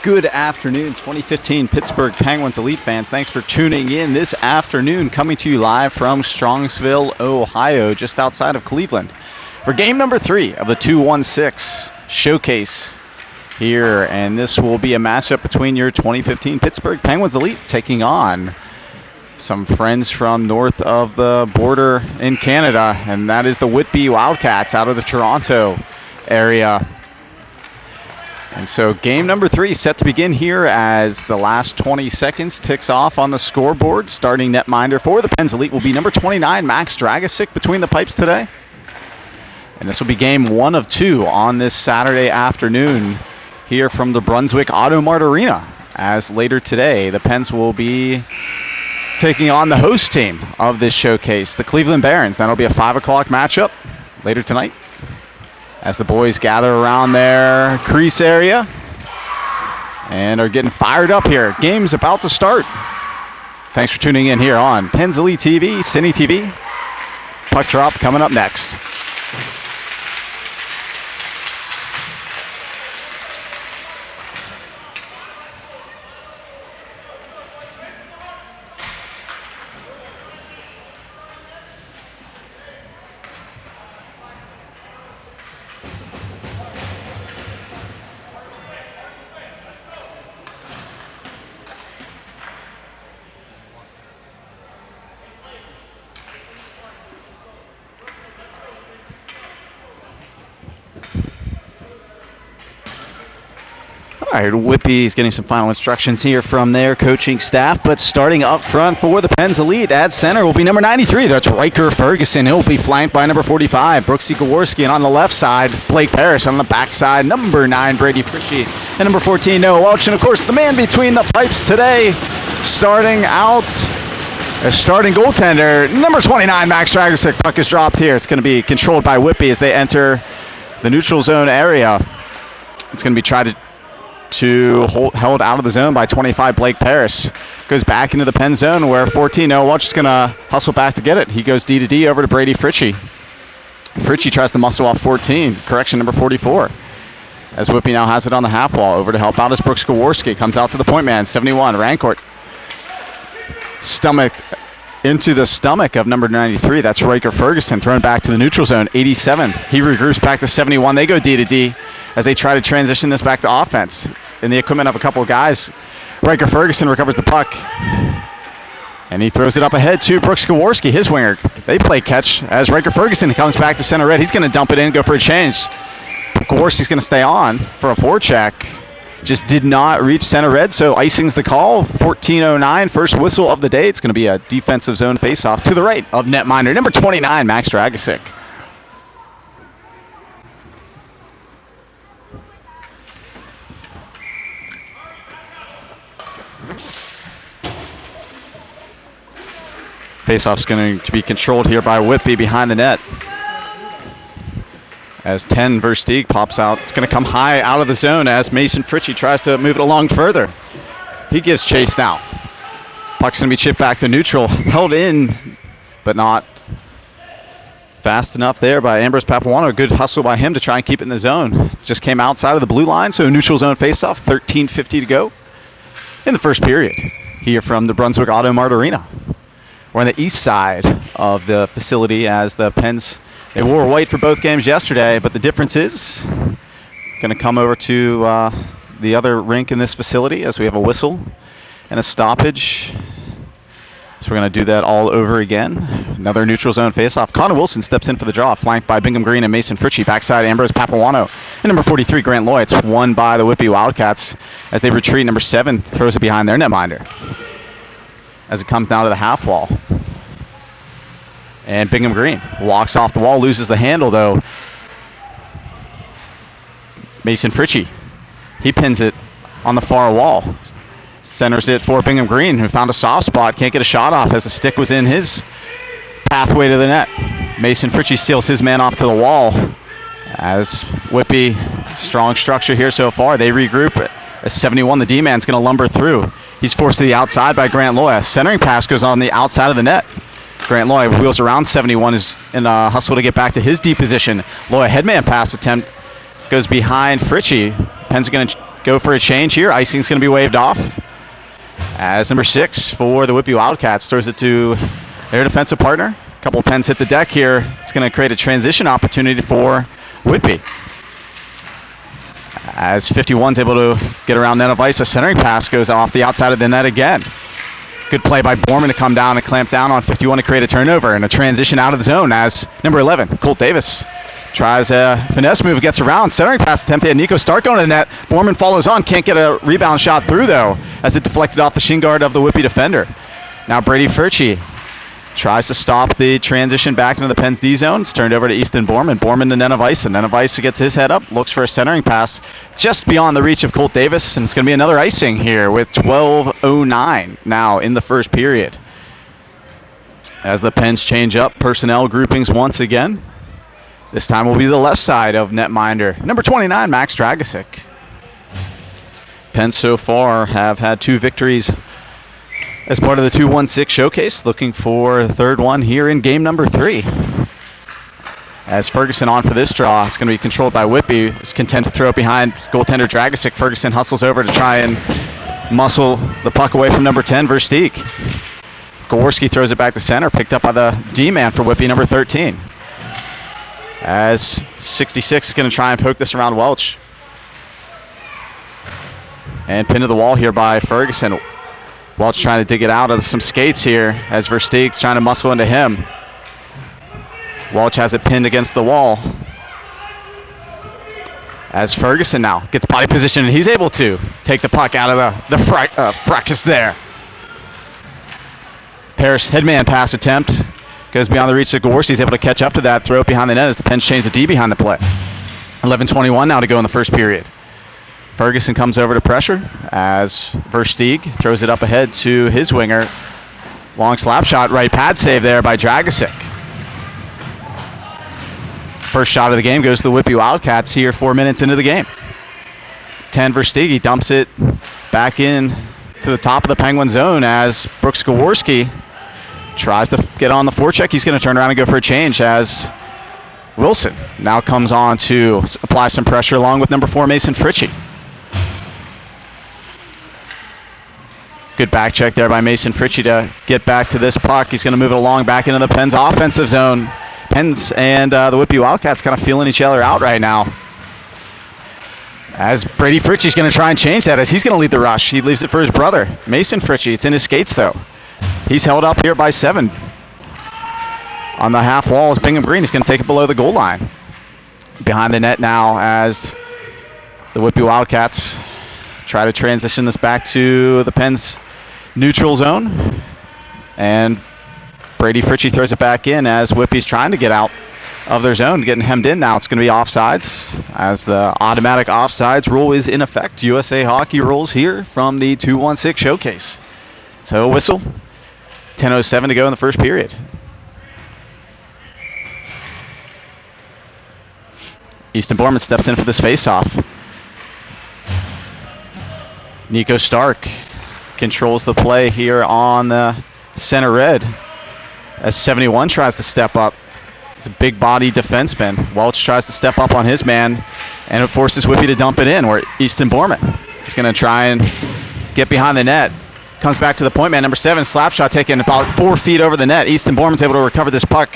Good afternoon, 2015 Pittsburgh Penguins Elite fans. Thanks for tuning in this afternoon, coming to you live from Strongsville, Ohio, just outside of Cleveland, for game number 3 of the 2-1-6 showcase here. And this will be a matchup between your 2015 Pittsburgh Penguins Elite taking on some friends from north of the border in Canada, and that is the Whitby Wildcats out of the Toronto area. And so game number 3 set to begin here as the last 20 seconds ticks off on the scoreboard. Starting netminder for the Pens Elite will be number 29, Max Dragisic, between the pipes today. And this will be game 1 of 2 on this Saturday afternoon here from the Brunswick Mart Arena, as later today the Pens will be taking on the host team of this showcase, the Cleveland Barons. That'll be a 5 o'clock matchup later tonight, as the boys gather around their crease area and are getting fired up here. Game's about to start. Thanks for tuning in here on Pens Elite TV, Cine TV. Puck drop coming up next. All right, Whitby is getting some final instructions here from their coaching staff, but starting up front for the Pens Elite at center will be number 93. That's Riker Ferguson. He'll be flanked by number 45, Brooksy Gaworski, and on the left side, Blake Parrish. On the back side, number 9, Brady Fritchie, and number 14, Noah Welch. And of course, the man between the pipes today, starting out as starting goaltender, number 29, Max Dragisic. Puck is dropped here. It's going to be controlled by Whitby as they enter the neutral zone area. It's going to be tried to held out of the zone by 25, Blake Parrish. Goes back into the pen zone where 14, Noah Welch is going to hustle back to get it. He goes D to D over to Brady Fritchie. Fritchie tries to muscle off 14, correction, number 44. As Whitby now has it on the half wall. Over to help out is Brooks Gaworski. Comes out to the point man, 71, Rancourt. Into the stomach of number 93. That's Riker Ferguson, thrown back to the neutral zone, 87. He regroups back to 71. They go D to D as they try to transition this back to offense. It's in the equipment of a couple of guys. Riker Ferguson recovers the puck, and he throws it up ahead to Brooks Gaworski, his winger. They play catch as Riker Ferguson comes back to center red. He's going to dump it in, go for a change. Gaworski's going to stay on for a forecheck. Just did not reach center red, so icing's the call. 14:09, first whistle of the day. It's going to be a defensive zone faceoff to the right of netminder number 29, Max Dragisic. Faceoff's going to be controlled here by Whitby behind the net, as 10 Versteeg pops out. It's going to come high out of the zone as Mason Fritchie tries to move it along further. He gives chase now. Puck's going to be chipped back to neutral. Held in, but not fast enough there by Ambrose Papuano. Good hustle by him to try and keep it in the zone. Just came outside of the blue line, so neutral zone faceoff. 13:50 to go in the first period here from the Brunswick Mart Arena. We're on the east side of the facility as the Pens, they wore white for both games yesterday, but the difference is going to come over to the other rink in this facility as we have a whistle and a stoppage. So we're going to do that all over again. Another neutral zone faceoff. Connor Wilson steps in for the draw, flanked by Bingham Green and Mason Fritchie. Backside, Ambrose Papuano. And number 43, Grant Loy. It's won by the Whitby Wildcats as they retreat. Number 7 throws it behind their netminder as it comes down to the half wall. And Bingham Green walks off the wall, loses the handle though. Mason Fritchie, he pins it on the far wall. Centers it for Bingham Green, who found a soft spot, can't get a shot off as the stick was in his pathway to the net. Mason Fritchie steals his man off to the wall as Whitby, strong structure here so far. They regroup. At 71, the D-man's going to lumber through. He's forced to the outside by Grant Loy. Centering pass goes on the outside of the net. Grant Loy wheels around 71, is in a hustle to get back to his D position. Loy, headman pass attempt, goes behind Fritchie. Pens are going to go for a change here. Icing's going to be waved off. As number 6 for the Whitby Wildcats throws it to their defensive partner. A couple of pens hit the deck here. It's going to create a transition opportunity for Whitby. As 51's able to get around net of ice, a centering pass goes off the outside of the net again. Good play by Borman to come down and clamp down on 51 to create a turnover and a transition out of the zone as number 11, Colt Davis, tries a finesse move, gets around. Centering pass attempt at Nico Stark going to the net. Borman follows on, can't get a rebound shot through though as it deflected off the shin guard of the Whitby defender. Now Brady Furchie tries to stop the transition back into the Pens D zone. It's turned over to Easton Borman. Borman to Nenevise. And Nenevise gets his head up, looks for a centering pass just beyond the reach of Colt Davis. And it's going to be another icing here with 12:09 now in the first period. As the Pens change up personnel groupings once again. This time will be the left side of netminder. Number 29, Max Dragisic. Pens so far have had 2 victories as part of the 2-1-6 showcase, looking for a third one here in game number 3. As Ferguson on for this draw, it's going to be controlled by Whitby. Is content to throw it behind goaltender Dragisic. Ferguson hustles over to try and muscle the puck away from number 10, Versteeg. Gaworski throws it back to center, picked up by the D-man for Whitby, number 13. As 66 is going to try and poke this around Welch. And pinned to the wall here by Ferguson. Welch trying to dig it out of some skates here as Versteeg's trying to muscle into him. Welch has it pinned against the wall. As Ferguson now gets body position and he's able to take the puck out of the fracas there. Parrish headman pass attempt goes beyond the reach of Gaworski. He's able to catch up to that, throw it behind the net as the Pens change the D behind the play. 11:21 now to go in the first period. Ferguson comes over to pressure as Versteeg throws it up ahead to his winger. Long slap shot, right pad save there by Dragisic. First shot of the game goes to the Whitby Wildcats here 4 minutes into the game. 10 Versteeg, he dumps it back in to the top of the Penguin zone as Brooks Gaworski tries to get on the forecheck. He's going to turn around and go for a change as Wilson now comes on to apply some pressure along with number 4 Mason Fritchie. Good back check there by Mason Fritchie to get back to this puck. He's going to move it along back into the Pens offensive zone. Pens and the Whitby Wildcats kind of feeling each other out right now. As Brady Fritchie's going to try and change that as he's going to lead the rush. He leaves it for his brother, Mason Fritchie. It's in his skates though. He's held up here by 7. On the half wall is Bingham Green. He's going to take it below the goal line. Behind the net now as the Whitby Wildcats try to transition this back to the Pens neutral zone. And Brady Fritchie throws it back in as Whitby's trying to get out of their zone, getting hemmed in now. It's going to be offsides as the automatic offsides rule is in effect. USA Hockey rules here from the 2-1-6 showcase. So whistle, 10:07 to go in the first period. Easton Borman steps in for this faceoff. Nico Stark controls the play here on the center red as 71 tries to step up. It's a big body defenseman. Welch tries to step up on his man, and it forces Whitby to dump it in, where Easton Borman is going to try and get behind the net. Comes back to the point man, number 7, slap shot taken about 4 feet over the net. Easton Borman's able to recover this puck.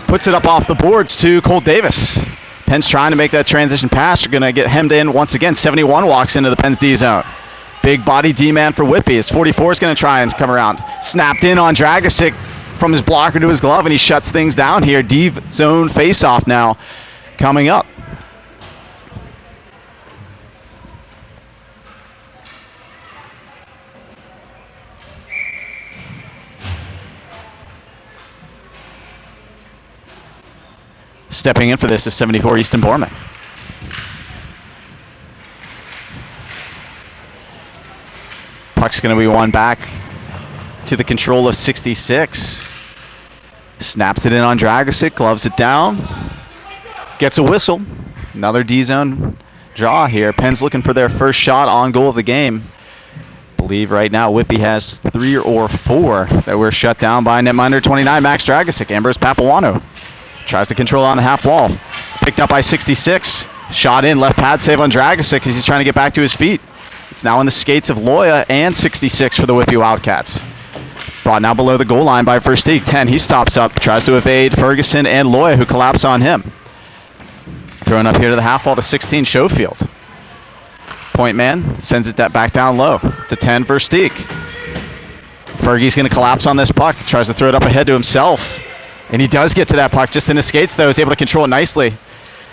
Puts it up off the boards to Colt Davis. Pens trying to make that transition pass. They're going to get hemmed in once again. 71 walks into the Pens D zone. Big body D-man for Whitby. His 44 is going to try and come around. Snapped in on Dragisic from his blocker to his glove, and he shuts things down here. D zone face-off now coming up. Stepping in for this is 74 Easton Borman. Puck's going to be won back to the control of 66. Snaps it in on Dragisic, gloves it down. Gets a whistle. Another D-zone draw here. Pens looking for their first shot on goal of the game. Believe right now Whitby has 3 or 4 that were shut down by netminder 29 Max Dragisic. Ambrose Papuano tries to control on the half wall. Picked up by 66. Shot in, left pad save on Dragisic as he's trying to get back to his feet. It's now in the skates of Loya and 66 for the Whitby Wildcats. Brought now below the goal line by Versteeg. 10, he stops up, tries to evade Ferguson and Loya, who collapse on him. Thrown up here to the half wall to 16, Schofield. Point man sends it back down low to 10, Versteeg. Fergie's going to collapse on this puck, tries to throw it up ahead to himself. And he does get to that puck just in his skates, though. He's able to control it nicely.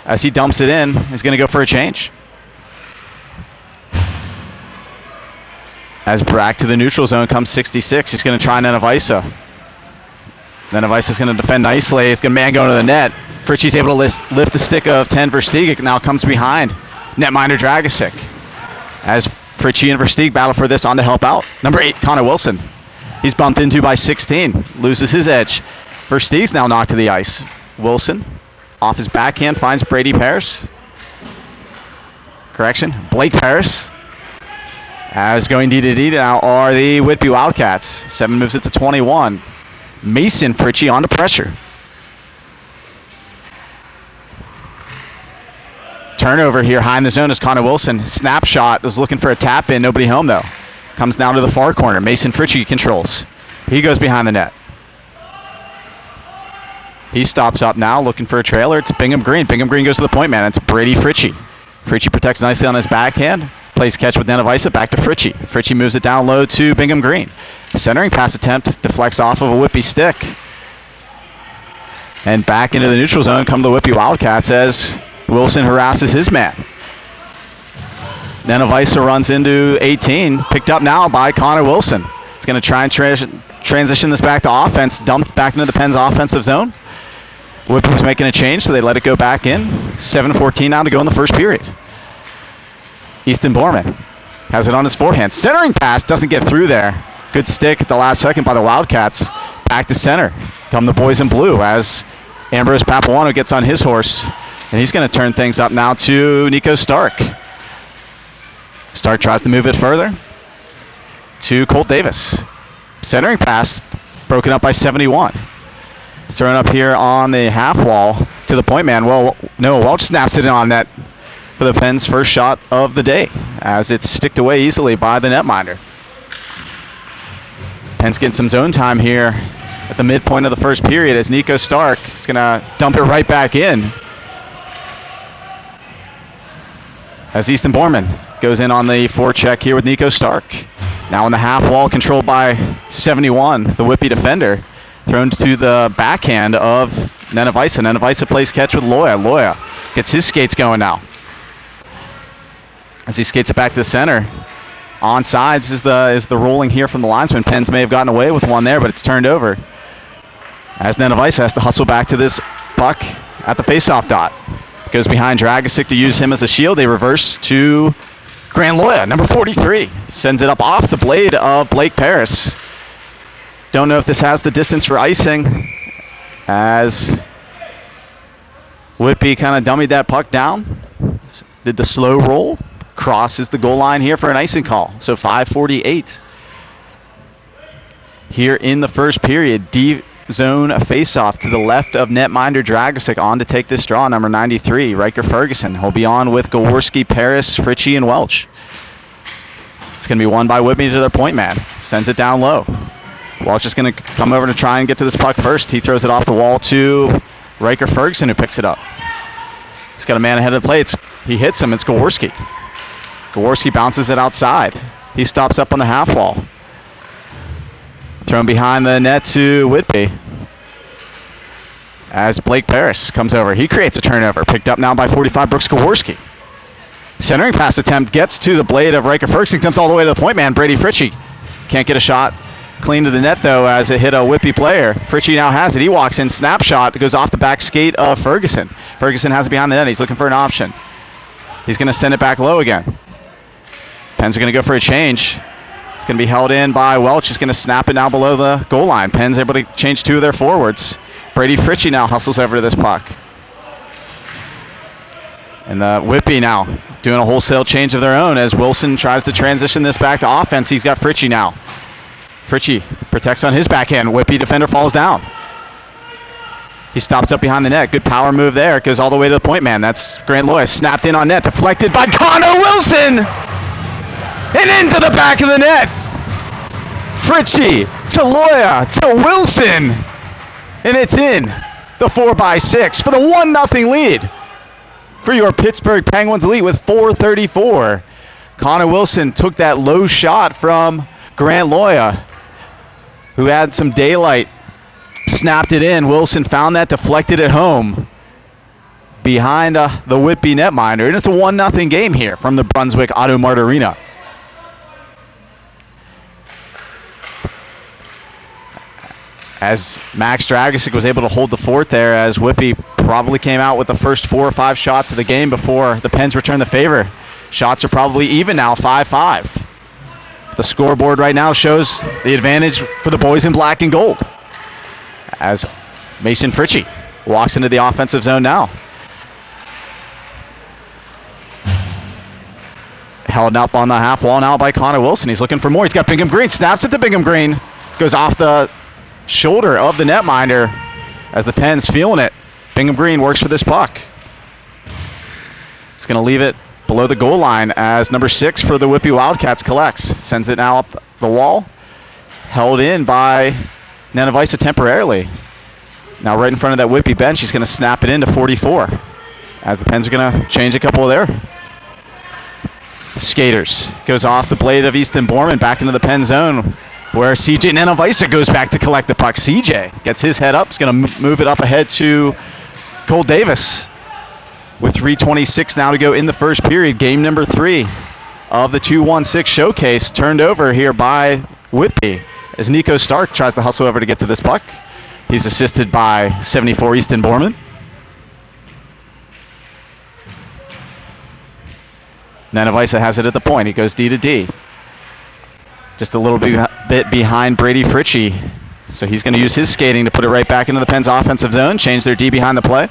As he dumps it in, he's going to go for a change. As back to the neutral zone comes 66. He's going to try Nenevisa. Nenevisa is going to defend nicely. He's going to man go to the net. Fritchie's able to lift the stick of 10 Versteeg. Now comes behind netminder Dragisic. As Fritchie and Versteeg battle for this on to help out. Number 8, Connor Wilson. He's bumped into by 16. Loses his edge. Versteeg's now knocked to the ice. Wilson off his backhand finds Brady Paris. Correction, Blake Paris. As going D-to-D now are the Whitby Wildcats. 7 moves it to 21. Mason Fritchie on to pressure. Turnover here high in the zone is Connor Wilson. Snapshot, was looking for a tap in, nobody home though. Comes down to the far corner. Mason Fritchie controls. He goes behind the net. He stops up now looking for a trailer. It's Bingham Green. Bingham Green goes to the point man. It's Brady Fritchie. Fritchie protects nicely on his backhand. Plays catch with Nenevisa. Back to Fritchie. Fritchie moves it down low to Bingham Green. Centering pass attempt deflects off of a Whitby stick. And back into the neutral zone come the Whitby Wildcats as Wilson harasses his man. Nenevisa runs into 18. Picked up now by Connor Wilson. He's going to try and transition this back to offense. Dumped back into the Penn's offensive zone. Whitby was making a change, so they let it go back in. 7:14 now to go in the first period. Easton Borman has it on his forehand. Centering pass doesn't get through there. Good stick at the last second by the Wildcats. Back to center come the boys in blue as Ambrose Papuano gets on his horse. And he's going to turn things up now to Nico Stark. Stark tries to move it further to Colt Davis. Centering pass broken up by 71. Thrown up here on the half wall to the point man. Well, no, Welch snaps it on net for the Penn's first shot of the day as it's sticked away easily by the netminder. Penn's getting some zone time here at the midpoint of the first period as Nico Stark is going to dump it right back in. As Easton Borman goes in on the forecheck here with Nico Stark. Now on the half wall, controlled by 71, the Whitby defender. Thrown to the backhand of Nenevisa. Nenevisa plays catch with Loya. Loya gets his skates going now. As he skates it back to the center. Onsides is the rolling here from the linesman. Pens may have gotten away with one there, but it's turned over. As Nenevisa has to hustle back to this puck at the faceoff dot. Goes behind Dragisic to use him as a shield. They reverse to Grant Loya, number 43. Sends it up off the blade of Blake Paris. Don't know if this has the distance for icing as Whitby kind of dummied that puck down. Did the slow roll. Crosses the goal line here for an icing call. So 5:48 here in the first period. D zone face-off to the left of netminder Dragisic on to take this draw, number 93, Riker Ferguson. He'll be on with Gaworski, Paris, Fritchie, and Welch. It's going to be won by Whitby to their point man. Sends it down low. Welch is going to come over to try and get to this puck first. He throws it off the wall to Riker Ferguson, who picks it up. He's got a man ahead of the plate. He hits him. It's Gaworski. Gaworski bounces it outside. He stops up on the half wall. Thrown behind the net to Whitby. As Blake Paris comes over. He creates a turnover. Picked up now by 45, Brooks Gaworski. Centering pass attempt gets to the blade of Riker Ferguson. Comes all the way to the point man, Brady Fritchie. Can't get a shot clean to the net, though, as it hit a Whitby player. Fritchie now has it. He walks in. Snapshot. It goes off the back skate of Ferguson. Ferguson has it behind the net. He's looking for an option. He's going to send it back low again. Pens are going to go for a change. It's going to be held in by Welch. He's going to snap it now below the goal line. Pens able to change two of their forwards. Brady Fritchie now hustles over to this puck. And the Whitby now doing a wholesale change of their own as Wilson tries to transition this back to offense. He's got Fritchie now. Fritchie protects on his backhand. Whitby defender falls down. He stops up behind the net. Good power move there. Goes all the way to the point man. That's Grant Loya. Snapped in on net. Deflected by Connor Wilson. And into the back of the net. Fritchie to Loya to Wilson. And it's in. The 4x6 for the 1-0 lead for your Pittsburgh Penguins lead with 4:34. Connor Wilson took that low shot from Grant Loya, who had some daylight, snapped it in. Wilson found that, deflected it home behind the Whitby netminder, and it's a 1-0 game here from the Brunswick Auto Mart Arena. As Max Dragisic was able to hold the fort there, as Whitby probably came out with the first 4 or 5 shots of the game before the Pens returned the favor. Shots are probably even now, 5-5. The scoreboard right now shows the advantage for the boys in black and gold. As Mason Fritchie walks into the offensive zone now. Held up on the half wall now by Connor Wilson. He's looking for more. He's got Bingham Green. Snaps it to Bingham Green. Goes off the shoulder of the netminder as the Pens feeling it. Bingham Green works for this puck. It's going to leave it below the goal line as number 6 for the Whitby Wildcats collects. Sends it now up the wall. Held in by Nanavisa temporarily. Now right in front of that Whitby bench, he's going to snap it into 44 as the Pens are going to change a couple of their skaters. Goes off the blade of Easton Borman back into the Pen zone, where CJ Nanavisa goes back to collect the puck. CJ gets his head up. He's going to move it up ahead to Cole Davis with 3:26 now to go in the first period. Game number 3 of the 2-1-6 showcase turned over here by Whitby as Nico Stark tries to hustle over to get to this puck. He's assisted by 74 Easton Borman. Nanavisa has it at the point. He goes D to D. Just a little bit behind Brady Fritchie. So he's going to use his skating to put it right back into the Pens offensive zone. Change their D behind the play.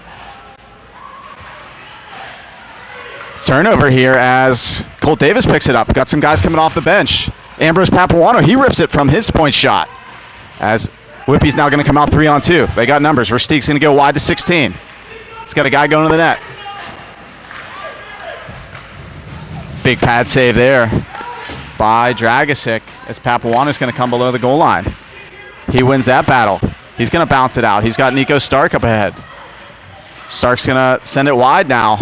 Turnover here as Colt Davis picks it up. Got some guys coming off the bench. Ambrose Papuano, he rips it from his point shot. As Whitby's now going to come out 3-on-2. They got numbers. Versteeg's going to go wide to 16. He's got a guy going to the net. Big pad save there by Dragisic as Papuano's going to come below the goal line. He wins that battle. He's going to bounce it out. He's got Nico Stark up ahead. Stark's going to send it wide now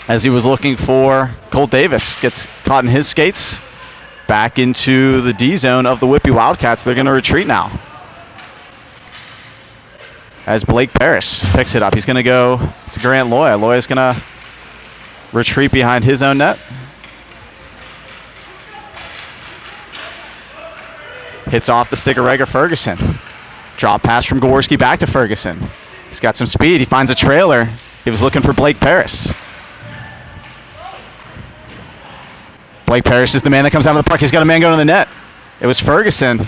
as he was looking for Colt Davis. Gets caught in his skates. Back into the D zone of the Whitby Wildcats. They're going to retreat now. As Blake Parrish picks it up. He's going to go to Grant Loya. Loya's going to retreat behind his own net. Hits off the stick of Rager Ferguson. Drop pass from Gaworski back to Ferguson. He's got some speed. He finds a trailer. He was looking for Blake Parrish. Blake Parrish is the man that comes out of the puck. He's got a man going to the net. It was Ferguson.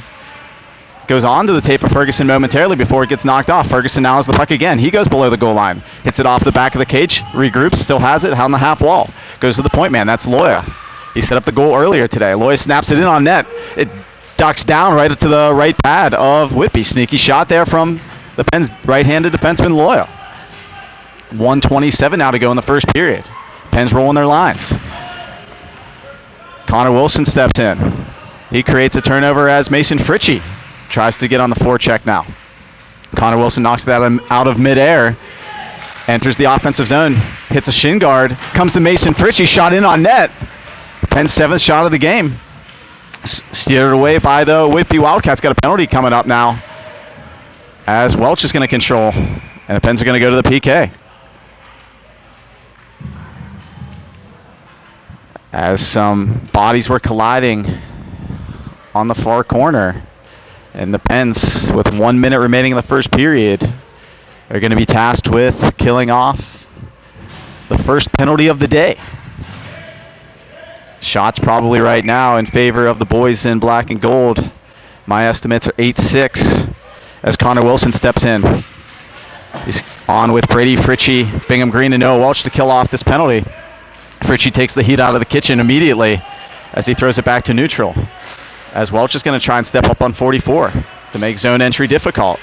Goes on to the tape of Ferguson momentarily before it gets knocked off. Ferguson now has the puck again. He goes below the goal line. Hits it off the back of the cage. Regroups. Still has it on the half wall. Goes to the point man. That's Loya. He set up the goal earlier today. Loya snaps it in on net. It ducks down right to the right pad of Whitby. Sneaky shot there from the Pens' right-handed defenseman Loya. 1:27 now to go in the first period. Pens rolling their lines. Connor Wilson steps in. He creates a turnover as Mason Fritchie tries to get on the forecheck now. Connor Wilson knocks that out of midair. Enters the offensive zone. Hits a shin guard. Comes to Mason Fritchie. Shot in on net. Penn's 7th shot of the game. Steered away by the Whitby Wildcats. Got a penalty coming up now as Welch is going to control. And the Pens are going to go to the PK. As some bodies were colliding on the far corner. And the Pens, with 1 minute remaining in the first period, are going to be tasked with killing off the first penalty of the day. Shots probably right now in favor of the boys in black and gold. My estimates are 8-6 as Connor Wilson steps in. He's on with Brady Fritchie, Bingham Green, and Noah Welch to kill off this penalty. Fritchie takes the heat out of the kitchen immediately as he throws it back to neutral. As Welch is going to try and step up on 44 to make zone entry difficult.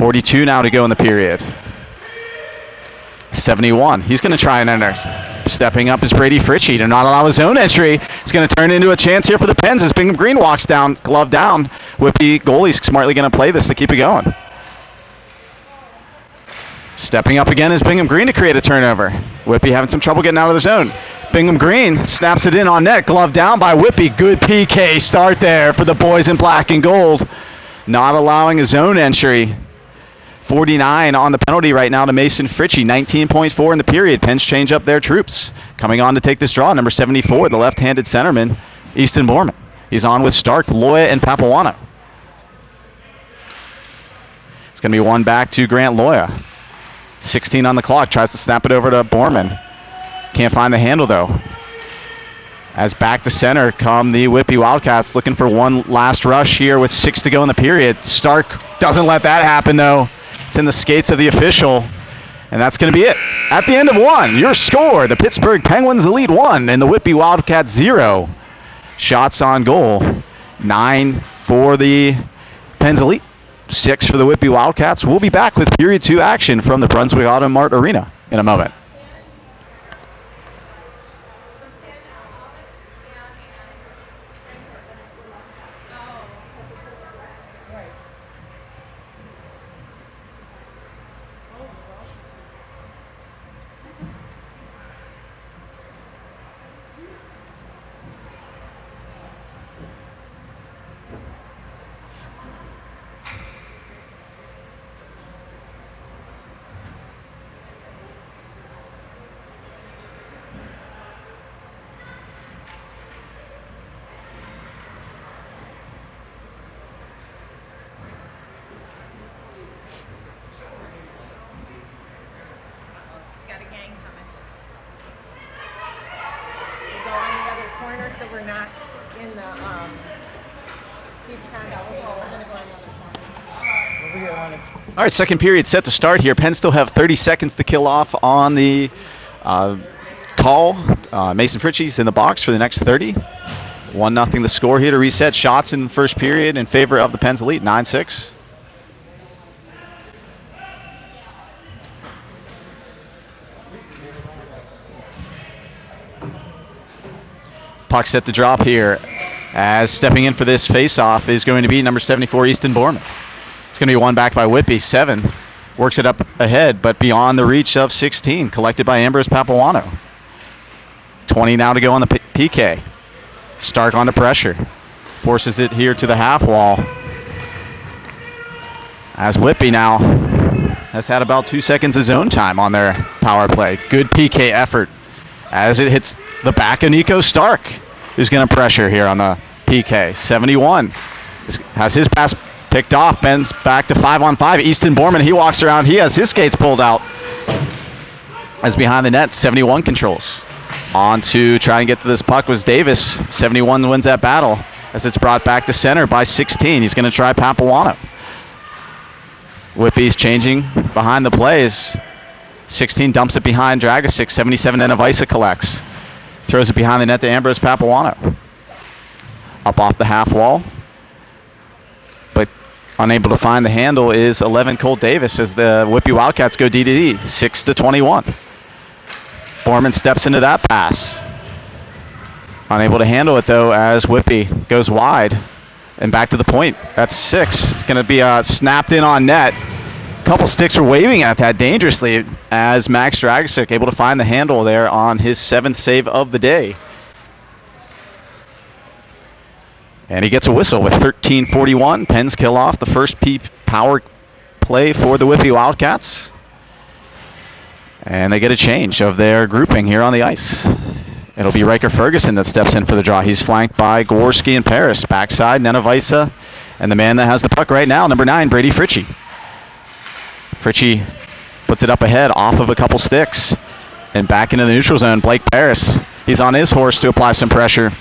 42 now to go in the period. 71. He's going to try and enter. Stepping up is Brady Fritchie to not allow his own entry. It's going to turn into a chance here for the Pens as Bingham Green walks down, glove down. Whitby goalie's smartly going to play this to keep it going. Stepping up again is Bingham Green to create a turnover. Whitby having some trouble getting out of the zone. Bingham Green snaps it in on net. Glove down by Whitby. Good PK start there for the boys in black and gold. Not allowing his own entry. 49 on the penalty right now to Mason Fritchie. 19.4 in the period. Pens change up their troops. Coming on to take this draw, number 74, the left-handed centerman, Easton Borman. He's on with Stark, Loya, and Papuano. It's going to be one back to Grant Loya. 16 on the clock. Tries to snap it over to Borman. Can't find the handle, though. As back to center come the Whitby Wildcats, looking for one last rush here with 6 to go in the period. Stark doesn't let that happen, though. It's in the skates of the official, and that's going to be it. At the end of one, your score, the Pittsburgh Penguins lead 1 and the Whitby Wildcats 0. Shots on goal, 9 for the Pens Elite, 6 for the Whitby Wildcats. We'll be back with period 2 action from the Brunswick Auto Mart Arena in a moment. All right, second period set to start here. Pens still have 30 seconds to kill off on the call. Mason Fritchie's in the box for the next 30. 1-0 the score here to reset. Shots in the first period in favor of the Pens Elite, 9-6. Puck set to drop here. As stepping in for this face-off is going to be number 74, Easton Borman. It's going to be one back by Whitby. 7 works it up ahead, but beyond the reach of 16. Collected by Ambrose Papuano. 20 now to go on the PK. Stark under pressure. Forces it here to the half wall. As Whitby now has had about 2 seconds of zone time on their power play. Good PK effort as it hits the back of Nico Stark, who's going to pressure here on the PK. 71 has his pass picked off. Ben's back to 5-on-5. Easton Borman, he walks around. He has his skates pulled out. As behind the net, 71 controls. On to try and get to this puck was Davis. 71 wins that battle as it's brought back to center by 16. He's going to try Papuano. Whitby's changing behind the plays. 16 dumps it behind Dragisic. 77 Nenavisa collects. Throws it behind the net to Ambrose Papuano. Up off the half wall. But unable to find the handle is 11 Cole Davis as the Whitby Wildcats go D-to-D. 6-21. Borman steps into that pass. Unable to handle it, though, as Whitby goes wide and back to the point. That's 6. It's going to be snapped in on net. A couple sticks were waving at that dangerously as Max Dragisic able to find the handle there on his 7th save of the day. And he gets a whistle with 13:41. Pens kill off the first power play for the Whitby Wildcats. And they get a change of their grouping here on the ice. It'll be Riker Ferguson that steps in for the draw. He's flanked by Gorski and Paris. Backside, Nenavisa. And the man that has the puck right now, number 9, Brady Fritchie. Fritchie puts it up ahead off of a couple sticks. And back into the neutral zone, Blake Paris. He's on his horse to apply some pressure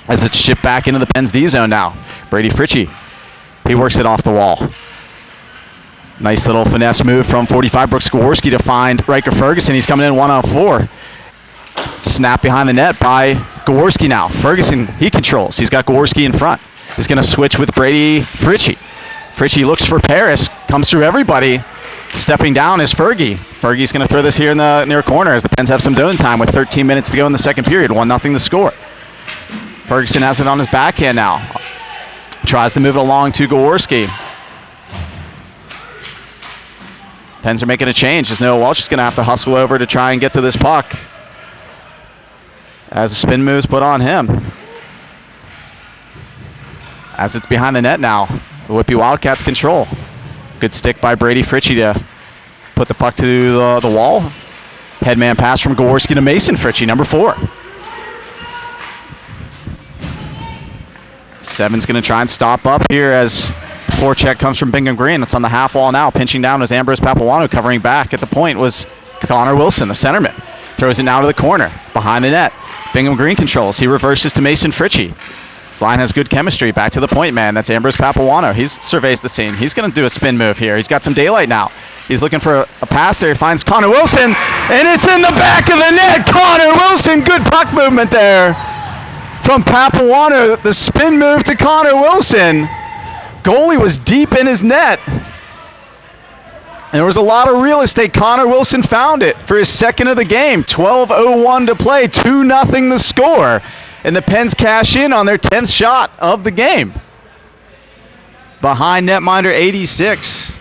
as it's shipped back into the Pens D zone now. Brady Fritchie, he works it off the wall. Nice little finesse move from 45 Brooks Gaworski to find Riker Ferguson. He's coming in 1-on-4. Snap behind the net by Gaworski now. Ferguson, he controls. He's got Gaworski in front. He's going to switch with Brady Fritchie. Fritchie looks for Paris, comes through everybody. Stepping down is Fergie. Fergie's going to throw this here in the near corner as the Pens have some zone time with 13 minutes to go in the second period. 1-0 the score. Ferguson has it on his backhand now. Tries to move it along to Gaworski. Pens are making a change as Noah Welch is going to have to hustle over to try and get to this puck as the spin move's put on him. As it's behind the net now, the Whitby Wildcats control. Good stick by Brady Fritchie to put the puck to the wall. Headman pass from Gaworski to Mason Fritchie, number 4. Seven's going to try and stop up here as the forecheck comes from Bingham Green. It's on the half wall now. Pinching down is Ambrose Papuano. Covering back at the point was Connor Wilson, the centerman. Throws it now to the corner, behind the net. Bingham Green controls. He reverses to Mason Fritchie. This line has good chemistry. Back to the point man. That's Ambrose Papuano. He surveys the scene. He's going to do a spin move here. He's got some daylight now. He's looking for a pass there. He finds Connor Wilson, and it's in the back of the net. Connor Wilson, good puck movement there from Papuano. The spin move to Connor Wilson. Goalie was deep in his net. There was a lot of real estate. Connor Wilson found it for his second of the game. 12:01 to play. 2-0 the score. And the Pens cash in on their 10th shot of the game. Behind netminder 86.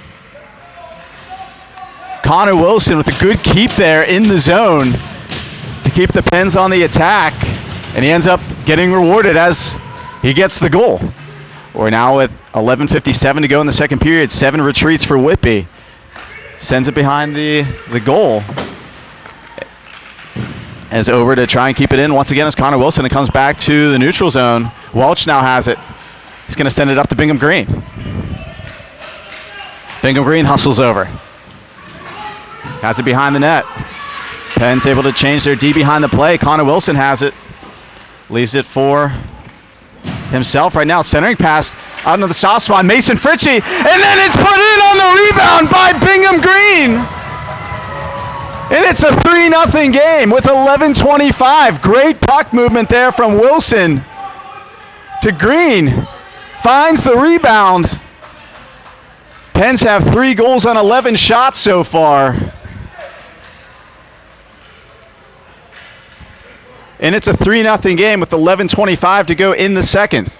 Connor Wilson with a good keep there in the zone to keep the Pens on the attack. And he ends up getting rewarded as he gets the goal. We're now with 11:57 to go in the second period. 7 retreats for Whitby. Sends it behind the goal. As over to try and keep it in. Once again, it's Connor Wilson. It comes back to the neutral zone. Welch now has it. He's going to send it up to Bingham Green. Bingham Green hustles over. Has it behind the net. Pens able to change their D behind the play. Connor Wilson has it. Leaves it for himself right now. Centering pass out into the soft spot. Mason Fritchie. And then it's put in on the rebound by Bingham Green. And it's a 3-0 game with 11:25. Great puck movement there from Wilson to Green. Finds the rebound. Pens have 3 goals on 11 shots so far. And it's a 3-0 game with 11:25 to go in the second.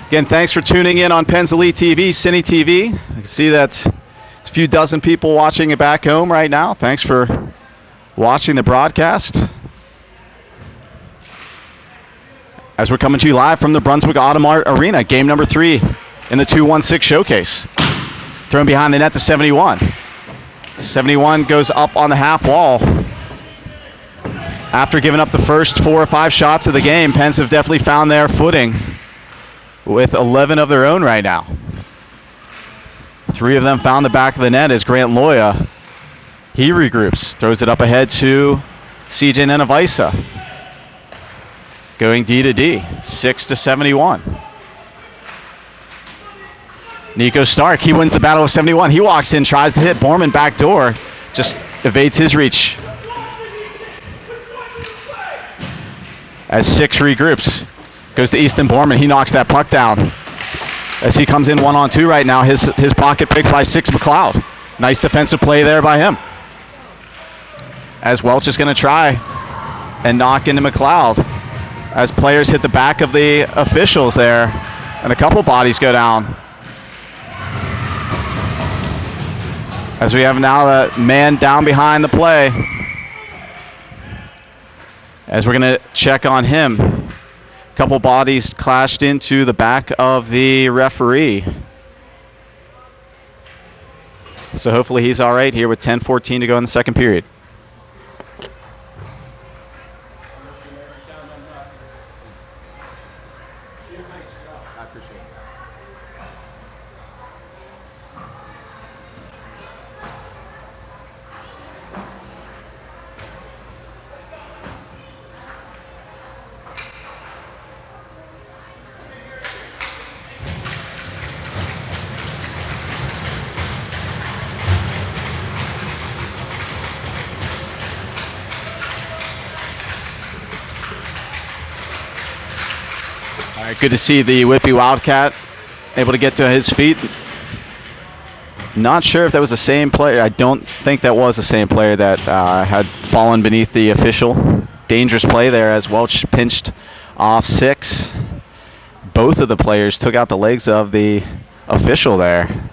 Again, thanks for tuning in on Pens Elite TV, Cine TV. I can see that a few dozen people watching it back home right now. Thanks for watching the broadcast. As we're coming to you live from the Brunswick Mart Arena, game number 3 in the 2-1-6 showcase. Thrown behind the net to 71. 71 goes up on the half wall. After giving up the first 4 or 5 shots of the game, Pens have definitely found their footing with 11 of their own right now. 3 of them found the back of the net as Grant Loya. He regroups, throws it up ahead to CJ Nenavisa. Going D to D, 6-71. Nico Stark, he wins the battle of 71. He walks in, tries to hit Borman back door, just evades his reach. As 6 regroups, goes to Easton Borman. He knocks that puck down. As he comes in 1-on-2 right now, his pocket picked by 6 McLeod. Nice defensive play there by him. As Welch is going to try and knock into McLeod. As players hit the back of the officials there, and a couple bodies go down. As we have now the man down behind the play. As we're going to check on him. Couple bodies clashed into the back of the referee. So hopefully he's all right here with 10:14 to go in the second period. Good to see the Whitby Wildcat able to get to his feet. Not sure if that was the same player. I don't think that was the same player that had fallen beneath the official. Dangerous play there as Welch pinched off 6. Both of the players took out the legs of the official there.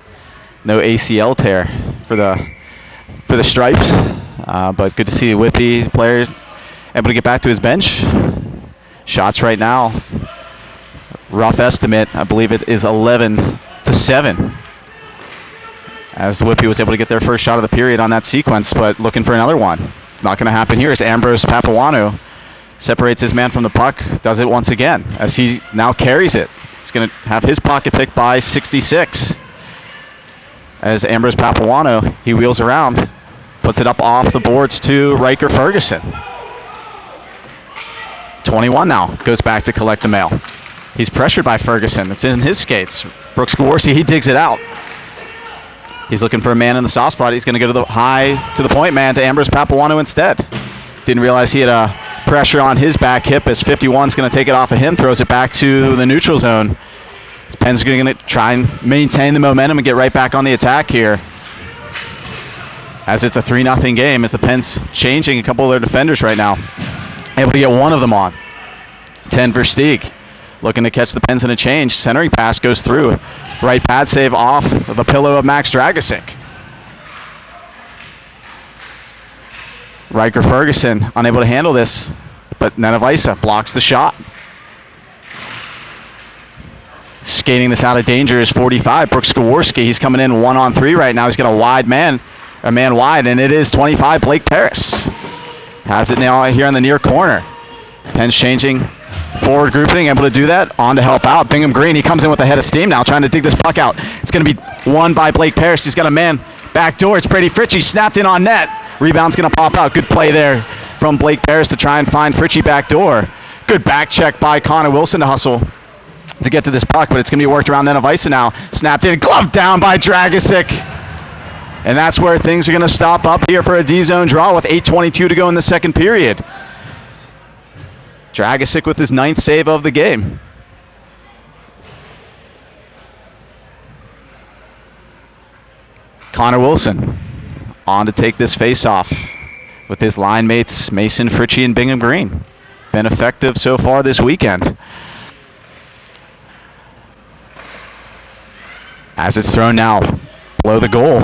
No ACL tear for the Stripes, but good to see the Whitby player able to get back to his bench. Shots right now, rough estimate, I believe it is 11-7. As Whitby was able to get their first shot of the period on that sequence, but looking for another one. Not going to happen here as Ambrose Papuano separates his man from the puck, does it once again as he now carries it. He's going to have his pocket picked by 66. As Ambrose Papuano, he wheels around, puts it up off the boards to Riker Ferguson. 21 now, goes back to collect the mail. He's pressured by Ferguson. It's in his skates. Brooks Gawarsi, he digs it out. He's looking for a man in the soft spot. He's going to go to the high to the point man to Ambrose Papuano instead. Didn't realize he had a pressure on his back hip as 51's going to take it off of him, throws it back to the neutral zone. Penn's going to try and maintain the momentum and get right back on the attack here. As it's a 3-0 game, as the Penn's changing a couple of their defenders right now. Able to get one of them on. 10 Versteeg. Looking to catch the Pens in a change. Centering pass goes through. Right pad save off the pillow of Max Dragisic. Riker Ferguson unable to handle this, but Nenevisa blocks the shot. Skating this out of danger is 45, Brooks Gawarski. He's coming in 1-on-3 right now. He's got a man wide, and it is 25, Blake Paris. Has it now here in the near corner. Penn's changing forward grouping, able to do that. On to help out. Bingham Green, he comes in with a head of steam now, trying to dig this puck out. It's going to be won by Blake Paris. He's got a man back door. It's Brady Fritchie, snapped in on net. Rebound's going to pop out. Good play there from Blake Paris to try and find Fritchie back door. Good back check by Connor Wilson to hustle to get to this puck, but it's going to be worked around Nenevisa now. Snapped in, gloved down by Dragisic. And that's where things are going to stop up here for a D-zone draw with 8:22 to go in the second period. Dragisic with his 9th save of the game. Connor Wilson on to take this face-off with his line mates Mason Fritchie and Bingham Green. Been effective so far this weekend. As it's thrown now below the goal,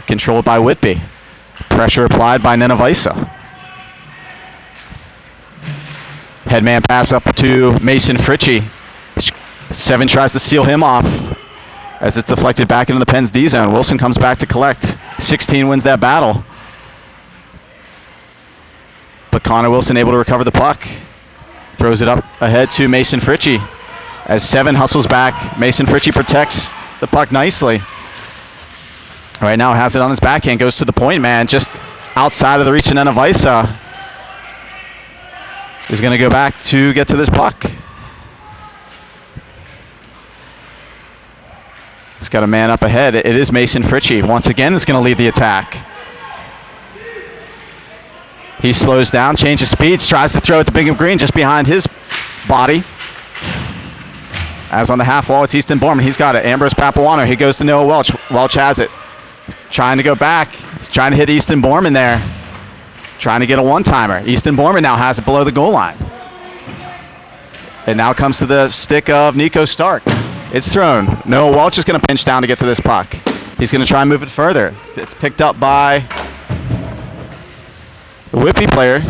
controlled by Whitby. Pressure applied by Nenevisa. Headman pass up to Mason Fritchie. 7 tries to seal him off as it's deflected back into the Pens D zone. Wilson comes back to collect. 16 wins that battle. But Connor Wilson able to recover the puck. Throws it up ahead to Mason Fritchie. As 7 hustles back, Mason Fritchie protects the puck nicely. Right now has it on his backhand, goes to the point man, just outside of the reach of Nenevisa. Is going to go back to get to this puck. He's got a man up ahead. It is Mason Fritchie. Once again, is going to lead the attack. He slows down, changes speeds, tries to throw it to Bingham Green just behind his body. As on the half wall, it's Easton Borman. He's got it. Ambrose Papuano. He goes to Noah Welch. Welch has it. Trying to go back. He's trying to hit Easton Borman there. Trying to get a one-timer. Easton Borman now has it below the goal line. It now comes to the stick of Nico Stark. It's thrown. Noah Welch is going to pinch down to get to this puck. He's going to try and move it further. It's picked up by the Whitby player.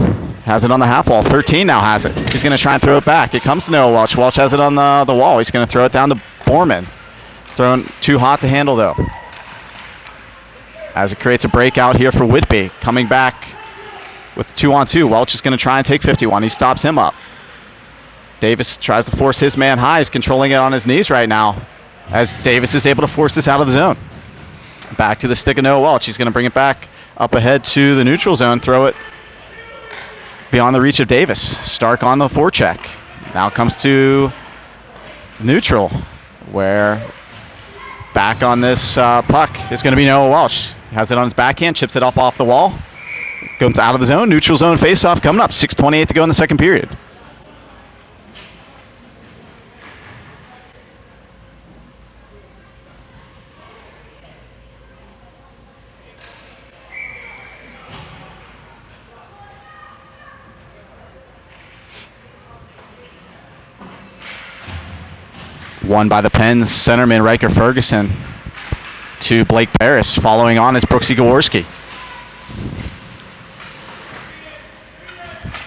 Has it on the half wall. 13 now has it. He's going to try and throw it back. It comes to Noah Welch. Welch has it on the wall. He's going to throw it down to Borman. Thrown too hot to handle, though. As it creates a breakout here for Whitby. Coming back with 2-on-2. Welch is going to try and take 51. He stops him up. Davis tries to force his man high. He's controlling it on his knees right now. As Davis is able to force this out of the zone. Back to the stick of Noah Welch. He's going to bring it back up ahead to the neutral zone. Throw it beyond the reach of Davis. Stark on the forecheck. Now comes to neutral, where back on this puck is going to be Noah Welch. Has it on his backhand, chips it up off the wall. Comes out of the zone. Neutral zone face-off coming up. 6:28 to go in the second period. Won by the Pens centerman Riker Ferguson to Blake Paris. Following on is Brooksy Gaworski.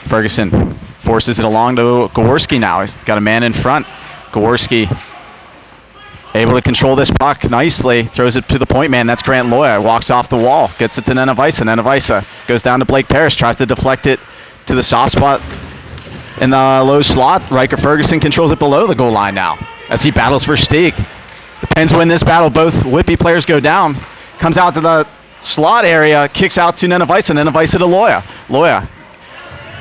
Ferguson forces it along to Gaworski now. He's got a man in front. Gaworski able to control this puck nicely. Throws it to the point man. That's Grant Loya. Walks off the wall. Gets it to Nenavisa. Nenavisa goes down to Blake Paris. Tries to deflect it to the soft spot in the low slot. Riker Ferguson controls it below the goal line now as he battles for Stieg. The Pens win this battle. Both Whitby players go down. Comes out to the slot area. Kicks out to Nenavisa. Nenavisa to Loya. Loya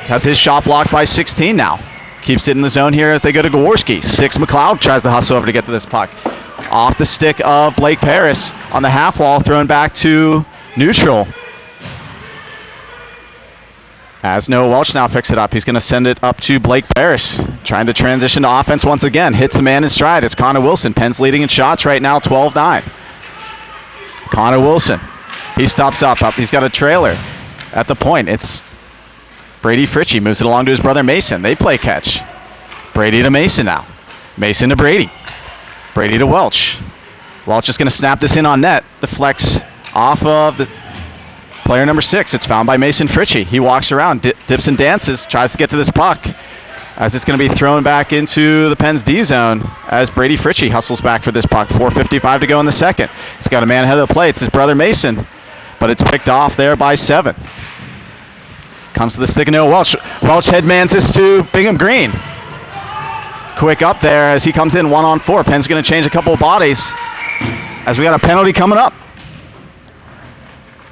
has his shot blocked by 16 now. Keeps it in the zone here as they go to Gaworski. Six McLeod tries to hustle over to get to this puck. Off the stick of Blake Paris on the half wall, thrown back to neutral. As Noah Welch now picks it up, he's going to send it up to Blake Paris. Trying to transition to offense once again. Hits the man in stride. It's Connor Wilson. Pens leading in shots right now, 12-9. Connor Wilson. He stops up. He's got a trailer at the point. It's Brady Fritchie. Moves it along to his brother Mason. They play catch. Brady to Mason now. Mason to Brady. Brady to Welch. Welch is going to snap this in on net. Deflects off of the player number 6. It's found by Mason Fritchie. He walks around, dips and dances, tries to get to this puck as it's going to be thrown back into the Pens D zone as Brady Fritchie hustles back for this puck. 4:55 to go in the second. He's got a man ahead of the play. It's his brother Mason, but it's picked off there by 7. Comes to the stick of Noah Welch. Welch headmans this to Bingham Green. Quick up there as he comes in 1-on-4. Penn's going to change a couple of bodies as we got a penalty coming up.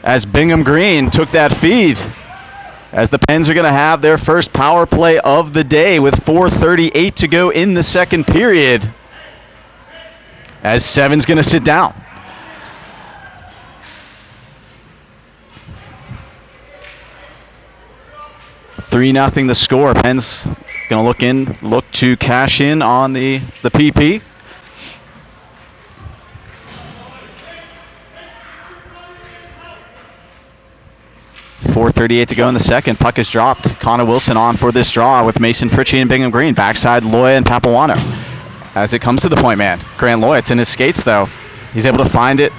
As Bingham Green took that feed. As the Pens are going to have their first power play of the day with 4:38 to go in the second period. As 7's going to sit down. Three 0 the score. Pens going to look to cash in on the PP. .438 to go in the second. Puck is dropped. Connor Wilson on for this draw with Mason Fritchie and Bingham Green. Backside Loya and Papuano. As it comes to the point man. Grant Loya, it's in his skates though. He's able to find it.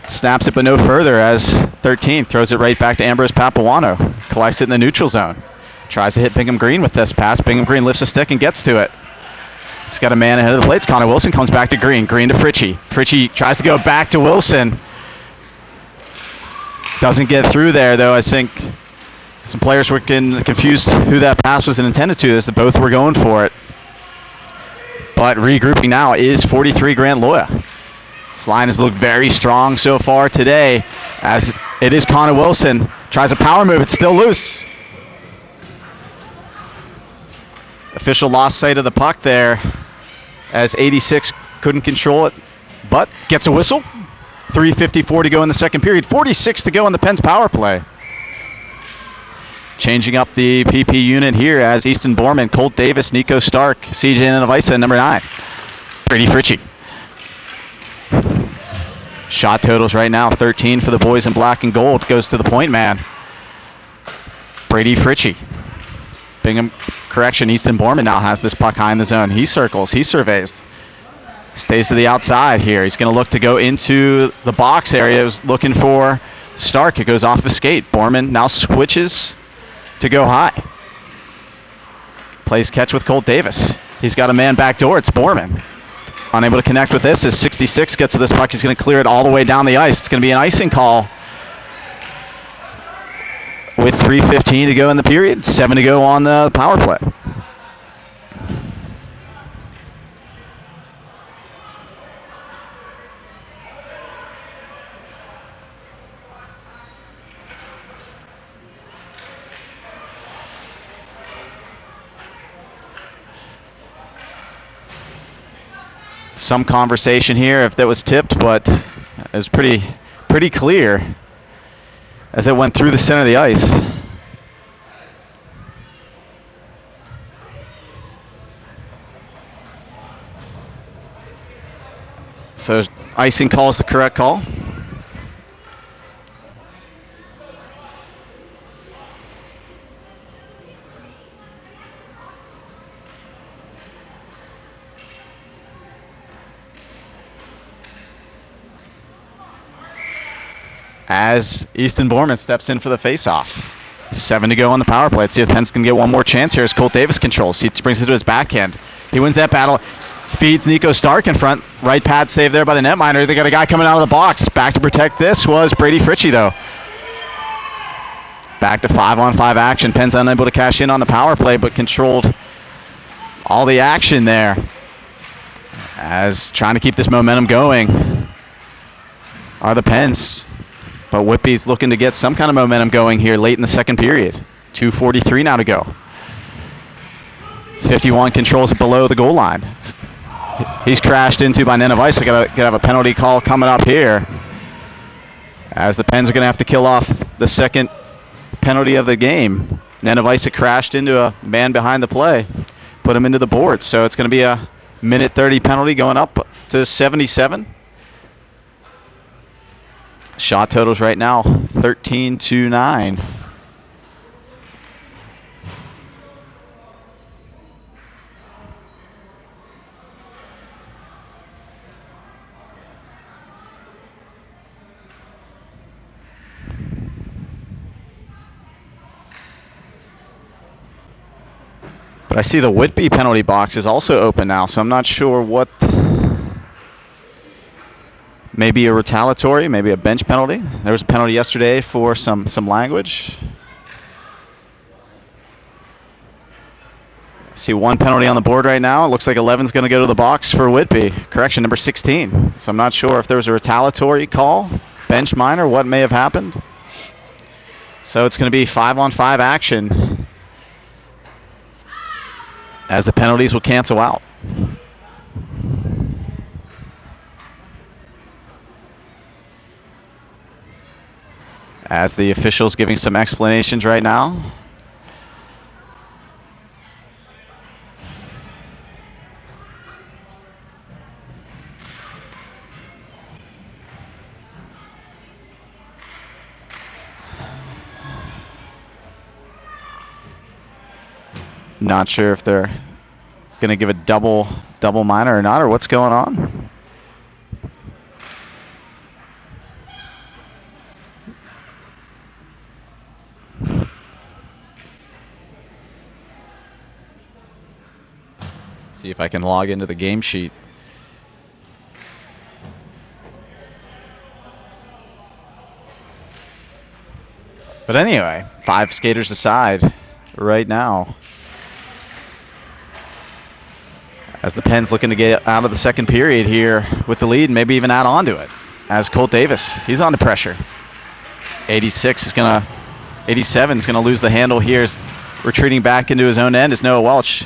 Snaps it but no further as 13 throws it right back to Ambrose Papuano. Collects it in the neutral zone. Tries to hit Bingham Green with this pass. Bingham Green lifts a stick and gets to it. He's got a man ahead of the plates. Connor Wilson comes back to Green. Green to Fritchie. Fritchie tries to go back to Wilson. Doesn't get through there, though. I think some players were getting confused who that pass was intended to, as they both were going for it. But regrouping now is 43 Grant Loya. This line has looked very strong so far today, as it is Connor Wilson. Tries a power move. It's still loose. Official lost sight of the puck there, as 86 couldn't control it, but gets a whistle. 3:54 to go in the second period. 46 to go in the Pens power play. Changing up the PP unit here as Easton Borman, Colt Davis, Nico Stark, CJ Nenavisa, number 9. Brady Fritchie. Shot totals right now, 13 for the boys in black and gold. Goes to the point man. Brady Fritchie. Easton Borman now has this puck high in the zone. He circles, he surveys. Stays to the outside here. He's going to look to go into the box area. He's looking for Stark. It goes off his skate. Borman now switches to go high. Plays catch with Colt Davis. He's got a man back door. It's Borman. Unable to connect with this as 66 gets to this puck. He's going to clear it all the way down the ice. It's going to be an icing call with 3:15 to go in the period. 7 to go on the power play. Some conversation here if that was tipped, but it was pretty clear as it went through the center of the ice. So icing call is the correct call. as Easton Borman steps in for the faceoff. 7 to go on the power play. Let's see if Penn's can get one more chance here as Colt Davis controls. He brings it to his backhand. He wins that battle. Feeds Nico Stark in front. Right pad save there by the netminder. They got a guy coming out of the box. Back to protect this was Brady Fritchie, though. Back to 5-on-5 action. Penn's unable to cash in on the power play, but controlled all the action there. As trying to keep this momentum going are the Pens. But Whitby's looking to get some kind of momentum going here late in the second period. 2:43 now to go. 51 controls it below the goal line. He's crashed into by Nenevisa. Got to have a penalty call coming up here, as the Pens are going to have to kill off the second penalty of the game. Nenevisa crashed into a man behind the play, put him into the board. So it's going to be a minute 30 penalty going up to 77. Shot totals right now 13-9. But I see the Whitby penalty box is also open now, so I'm not sure what. Maybe a retaliatory, maybe a bench penalty. There was a penalty yesterday for some language. I see one penalty on the board right now. It looks like 11's going to go to the box for Whitby. Correction, number 16. So I'm not sure if there was a retaliatory call, bench minor, what may have happened. So it's going to be 5-on-5 action, as the penalties will cancel out. As the officials giving some explanations right now. Not sure if they're going to give a double minor or not, or what's going on. See if I can log into the game sheet. But anyway, 5 skaters aside right now, as the Pens looking to get out of the second period here with the lead, and maybe even add on to it. As Colt Davis, he's under pressure. 87 is going to lose the handle here. Is retreating back into his own end is Noah Welch.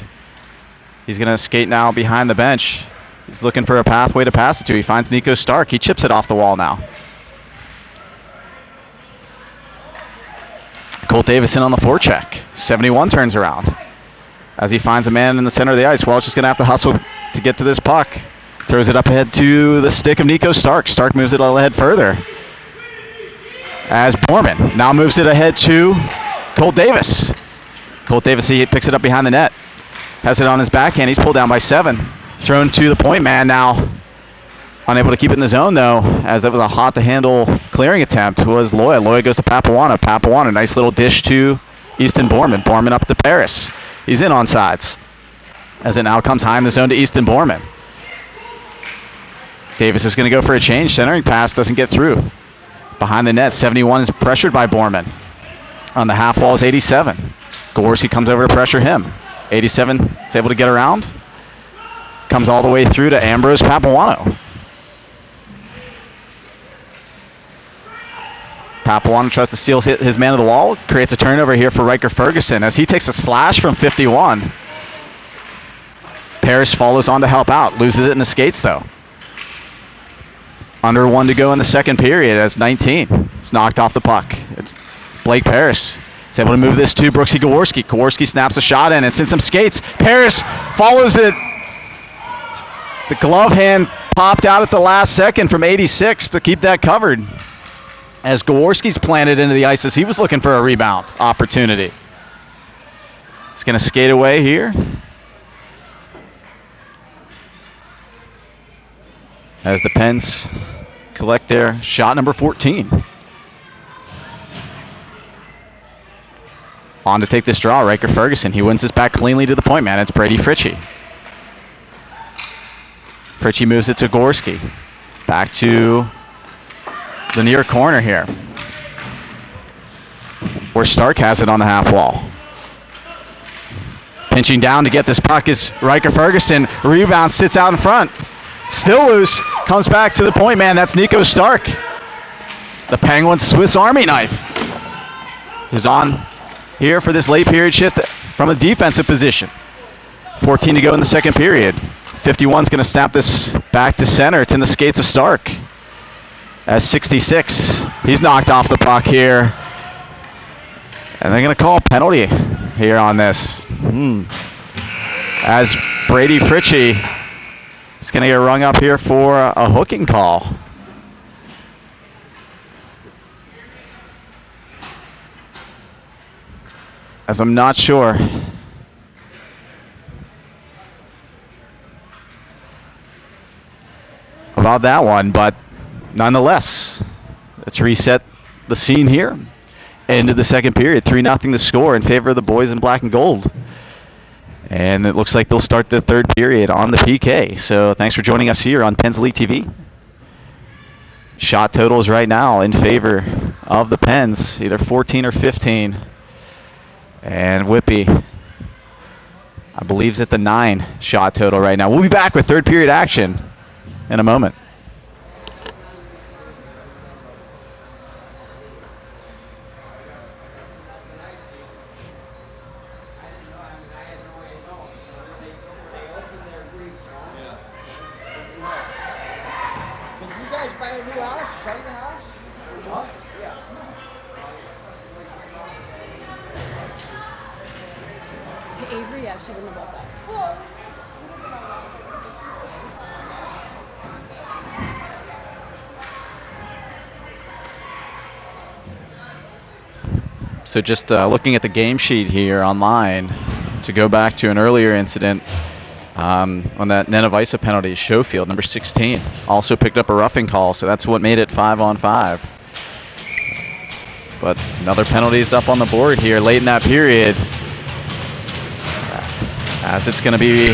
He's going to skate now behind the bench. He's looking for a pathway to pass it to. He finds Nico Stark. He chips it off the wall now. Colt Davis in on the forecheck. 71 turns around as he finds a man in the center of the ice. Welch is going to have to hustle to get to this puck. Throws it up ahead to the stick of Nico Stark. Stark moves it ahead further, as Borman now moves it ahead to Colt Davis. Colt Davis, he picks it up behind the net. Has it on his backhand. He's pulled down by 7. Thrown to the point man now. Unable to keep it in the zone, though, as that was a hot-to-handle clearing attempt, was Loya. Loya goes to Papuana. Papuana, nice little dish to Easton Borman. Borman up to Paris. He's in on sides, as it now comes high in the zone to Easton Borman. Davis is going to go for a change. Centering pass doesn't get through. Behind the net, 71 is pressured by Borman. On the half wall is 87. Gorski comes over to pressure him. 87 is able to get around. Comes all the way through to Ambrose Papuano. Papuano tries to steal his man of the wall. Creates a turnover here for Riker Ferguson as he takes a slash from 51. Parrish follows on to help out. Loses it in the skates, though. Under 1 to go in the second period as 19 is knocked off the puck. It's Blake Parrish. He's able to move this to Brooksy Gaworski. Gaworski snaps a shot in. It's in some skates. Parrish follows it. The glove hand popped out at the last second from 86 to keep that covered, as Gaworski's planted into the ice as he was looking for a rebound opportunity. He's going to skate away here, as the Pens collect their shot number 14. On to take this draw, Riker Ferguson. He wins this back cleanly to the point man. It's Brady Fritchie. Fritchie moves it to Gorski. Back to the near corner here, where Stark has it on the half wall. Pinching down to get this puck is Riker Ferguson. Rebound, sits out in front. Still loose, comes back to the point man. That's Nico Stark. The Penguins' Swiss Army knife is on here for this late period shift from a defensive position. 14 to go in the second period. 51's going to snap this back to center. It's in the skates of Stark. As 66, he's knocked off the puck here. And they're going to call a penalty here on this. As Brady Fritchie is going to get rung up here for a hooking call. As I'm not sure about that one, but nonetheless, let's reset the scene here. Into the second period, 3-0 to score in favor of the boys in black and gold. And it looks like they'll start the third period on the PK. So thanks for joining us here on Pens Elite TV. Shot totals right now in favor of the Pens, either 14 or 15. And Whitby, I believe, is at the 9 shot total right now. We'll be back with third period action in a moment. So just looking at the game sheet here online, to go back to an earlier incident on that Nenevisa penalty, Schofield, number 16, also picked up a roughing call, so that's what made it 5-on-5. But another penalty is up on the board here late in that period, as it's going to be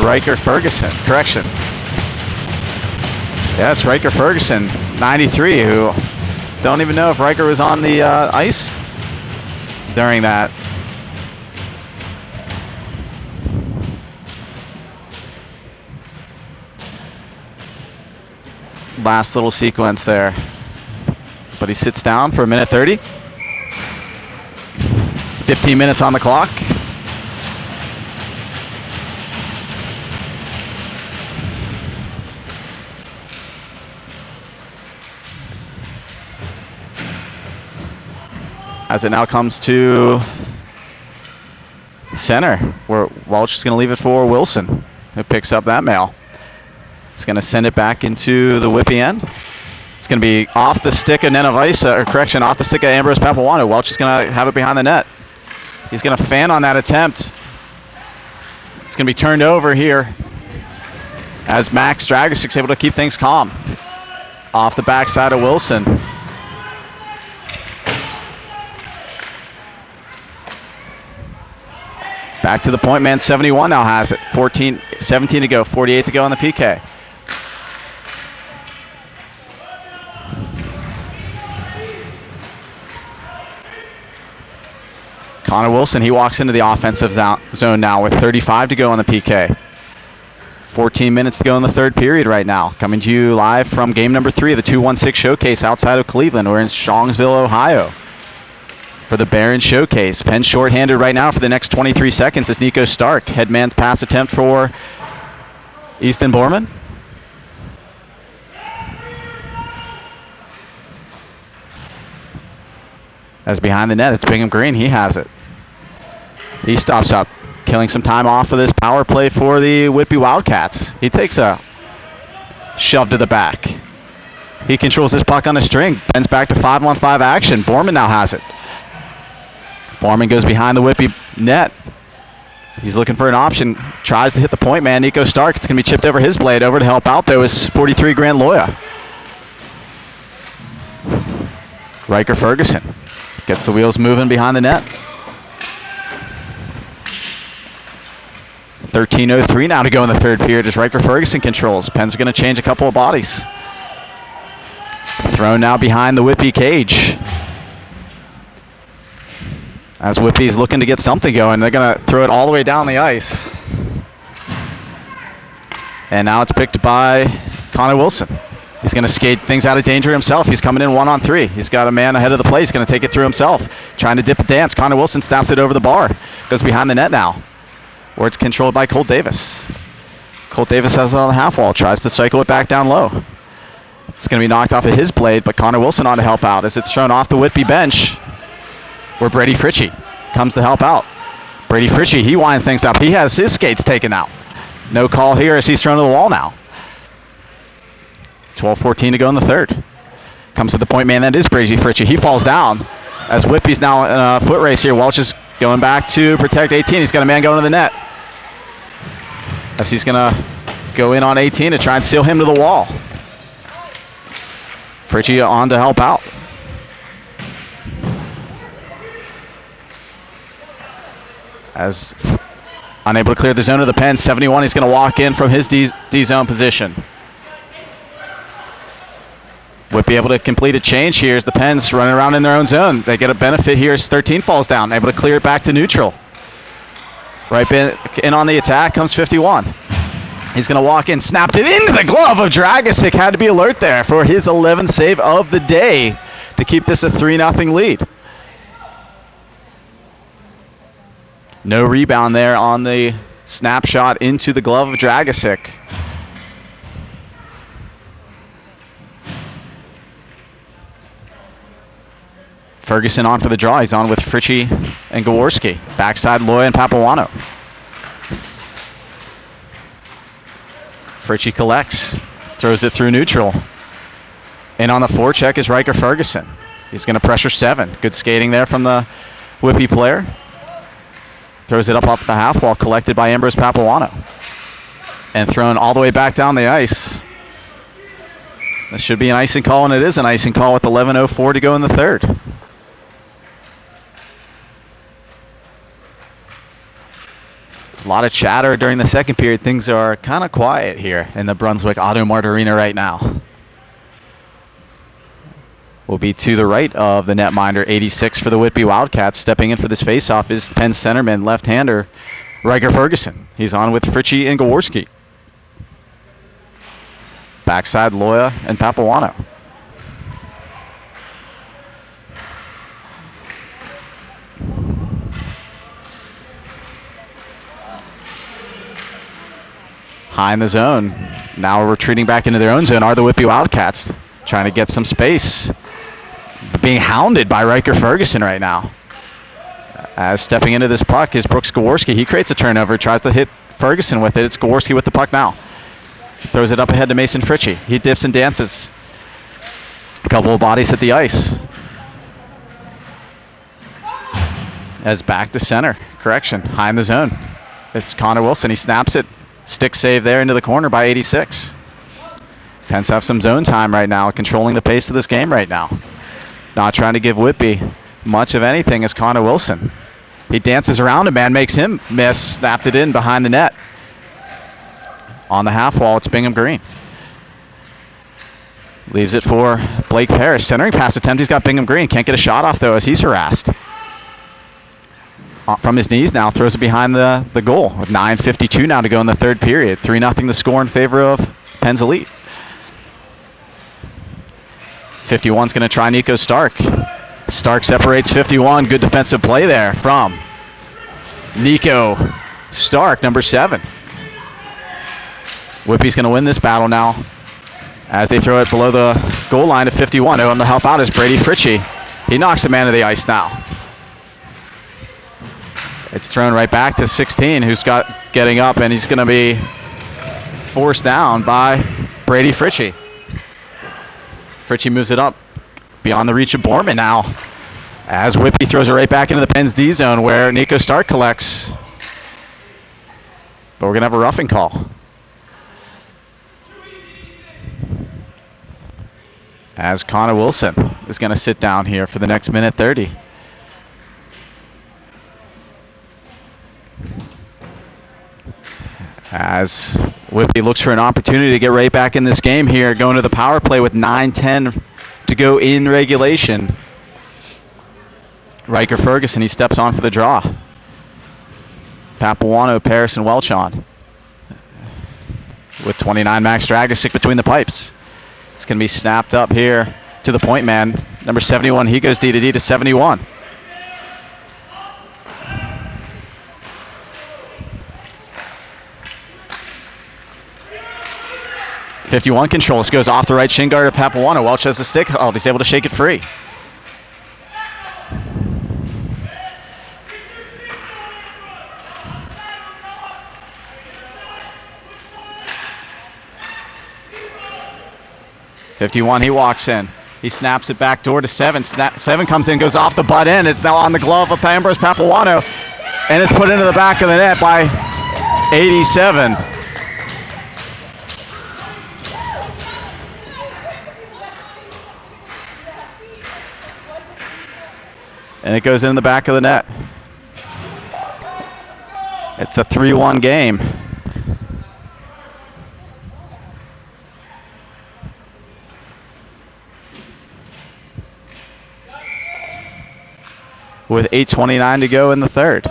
Riker Ferguson. Correction. Yeah, it's Riker Ferguson, 93, who don't even know if Riker was on the ice during that. Last little sequence there. But he sits down for a minute 30. 15 minutes on the clock. As it now comes to center, where Welch is going to leave it for Wilson, who picks up that mail. It's going to send it back into the Whitby end. It's going to be off the stick of Nenevisa, or correction, off the stick of Ambrose Papawantu. Welch is going to have it behind the net. He's going to fan on that attempt. It's going to be turned over here as Max Dragisic is able to keep things calm. Off the backside of Wilson. Back to the point man, 71 now has it. 17 to go, 48 to go on the PK. Connor Wilson, he walks into the offensive zone now with 35 to go on the PK. 14 minutes to go in the third period right now. Coming to you live from game number 3 of the 216 Showcase outside of Cleveland. We're in Strongsville, Ohio, for the Barron Showcase. Penn shorthanded right now for the next 23 seconds as Nico Stark. Headman's pass attempt for Easton Borman. As behind the net, it's Bingham Green. He has it. He stops up, killing some time off of this power play for the Whitby Wildcats. He takes a shove to the back. He controls this puck on the string. Bends back to 5-on-5 action. Borman now has it. Borman goes behind the Whitby net. He's looking for an option. Tries to hit the point man, Nico Stark. It's going to be chipped over his blade. Over to help out, though, is 43 Grant Loya. Riker Ferguson. Gets the wheels moving behind the net. 13:03 now to go in the third period as Riker Ferguson controls. Pens are going to change a couple of bodies. Thrown now behind the Whitby cage. As Whitby's looking to get something going, they're going to throw it all the way down the ice. And now it's picked by Connor Wilson. He's going to skate things out of danger himself. He's coming in 1-on-3. He's got a man ahead of the play. He's going to take it through himself. Trying to dip a dance. Connor Wilson snaps it over the bar. Goes behind the net now, where it's controlled by Colt Davis. Colt Davis has it on the half wall. Tries to cycle it back down low. It's going to be knocked off of his blade, but Connor Wilson on to help out as it's thrown off the Whitby bench, where Brady Fritchie comes to help out. Brady Fritchie, he winds things up. He has his skates taken out. No call here as he's thrown to the wall now. 12:14 to go in the third. Comes to the point man, that is Brady Fritchie. He falls down as Whitby's now in a foot race here. Welch is going back to protect 18. He's got a man going to the net, as he's going to go in on 18 to try and seal him to the wall. Fritchie on to help out. As unable to clear the zone of the pen, 71, he's going to walk in from his D-zone position. Whitby able to complete a change here as the Pens running around in their own zone. They get a benefit here as 13 falls down, able to clear it back to neutral. Right in on the attack comes 51. He's going to walk in, snapped it into the glove of Dragisic. Had to be alert there for his 11th save of the day to keep this a 3-0 lead. No rebound there on the snapshot into the glove of Dragisic. Ferguson on for the draw. He's on with Fritchie and Gaworski. Backside, Loya and Papuano. Fritchie collects. Throws it through neutral. And on the forecheck is Riker Ferguson. He's going to pressure 7. Good skating there from the Whitby player. Throws it up the half wall, collected by Ambrose Papuano. And thrown all the way back down the ice. This should be an icing call, and it is an icing call with 11:04 to go in the third. A lot of chatter during the second period. Things are kind of quiet here in the Brunswick Auto Mart Arena right now. Will be to the right of the netminder, 86 for the Whitby Wildcats. Stepping in for this faceoff is Penn centerman, left-hander, Riker Ferguson. He's on with Fritchie and Gaworski. Backside, Loya and Papuano. High in the zone. Now retreating back into their own zone are the Whitby Wildcats. Trying to get some space. Being hounded by Riker Ferguson right now. As stepping into this puck is Brooks Gaworski. He creates a turnover, tries to hit Ferguson with it. It's Gaworski with the puck now. Throws it up ahead to Mason Fritchie. He dips and dances. A couple of bodies hit the ice. As back to center. Correction. High in the zone. It's Connor Wilson. He snaps it. Stick save there into the corner by 86. Pens have some zone time right now, controlling the pace of this game right now. Not trying to give Whitby much of anything is Connor Wilson. He dances around a man, makes him miss, snapped it in behind the net. On the half wall, it's Bingham Green. Leaves it for Blake Parrish. Centering pass attempt, he's got Bingham Green. Can't get a shot off though as he's harassed. From his knees now, throws it behind the goal. With 9:52 now to go in the third period. 3-0 the score in favor of Penn's Elite. 51's going to try Nico Stark. Stark separates 51. Good defensive play there from Nico Stark, number 7. Whitby's going to win this battle now as they throw it below the goal line to 51. On the help out is Brady Fritchie. He knocks the man to the ice now. It's thrown right back to 16, who's getting up, and he's going to be forced down by Brady Fritchie. Fritchie moves it up beyond the reach of Borman now, as Whitby throws it right back into the Pens D zone where Nico Stark collects. But we're going to have a roughing call. As Connor Wilson is going to sit down here for the next minute 30. as Whitby looks for an opportunity to get right back in this game here, going to the power play with 9:10 to go in regulation. Riker Ferguson, he steps on for the draw. Papuano, Paris, and Welch on. With 29, Max Dragisic between the pipes. It's going to be snapped up here to the point man. Number 71, he goes D to D to 71. .51 controls, goes off the right shin guard to Papuano. Welch has the stick. Oh, he's able to shake it free. .51, he walks in. He snaps it back door to 7. 7 comes in, goes off the butt end. It's now on the glove of Ambrose Papuano, and it's put into the back of the net by 87. And it goes in the back of the net. It's a 3-1 game. With 8:29 to go in the third.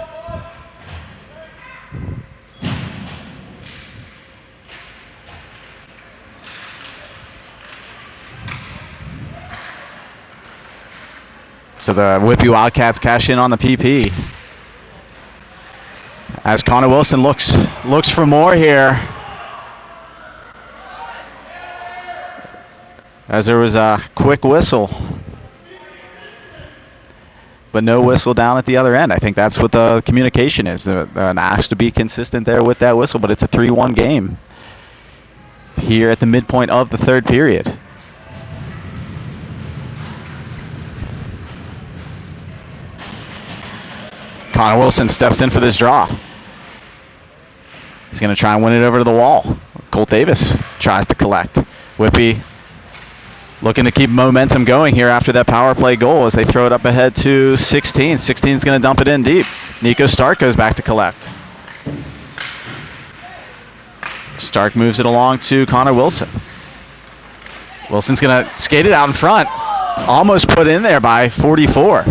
So the Whitby Wildcats cash in on the PP. As Connor Wilson looks for more here. As there was a quick whistle. But no whistle down at the other end. I think that's what the communication is. An ask to be consistent there with that whistle, but it's a 3-1 game here at the midpoint of the third period. Connor Wilson steps in for this draw. He's going to try and win it over to the wall. Colt Davis tries to collect. Whitby looking to keep momentum going here after that power play goal as they throw it up ahead to 16. 16 is going to dump it in deep. Nico Stark goes back to collect. Stark moves it along to Connor Wilson. Wilson's going to skate it out in front. Almost put in there by 44.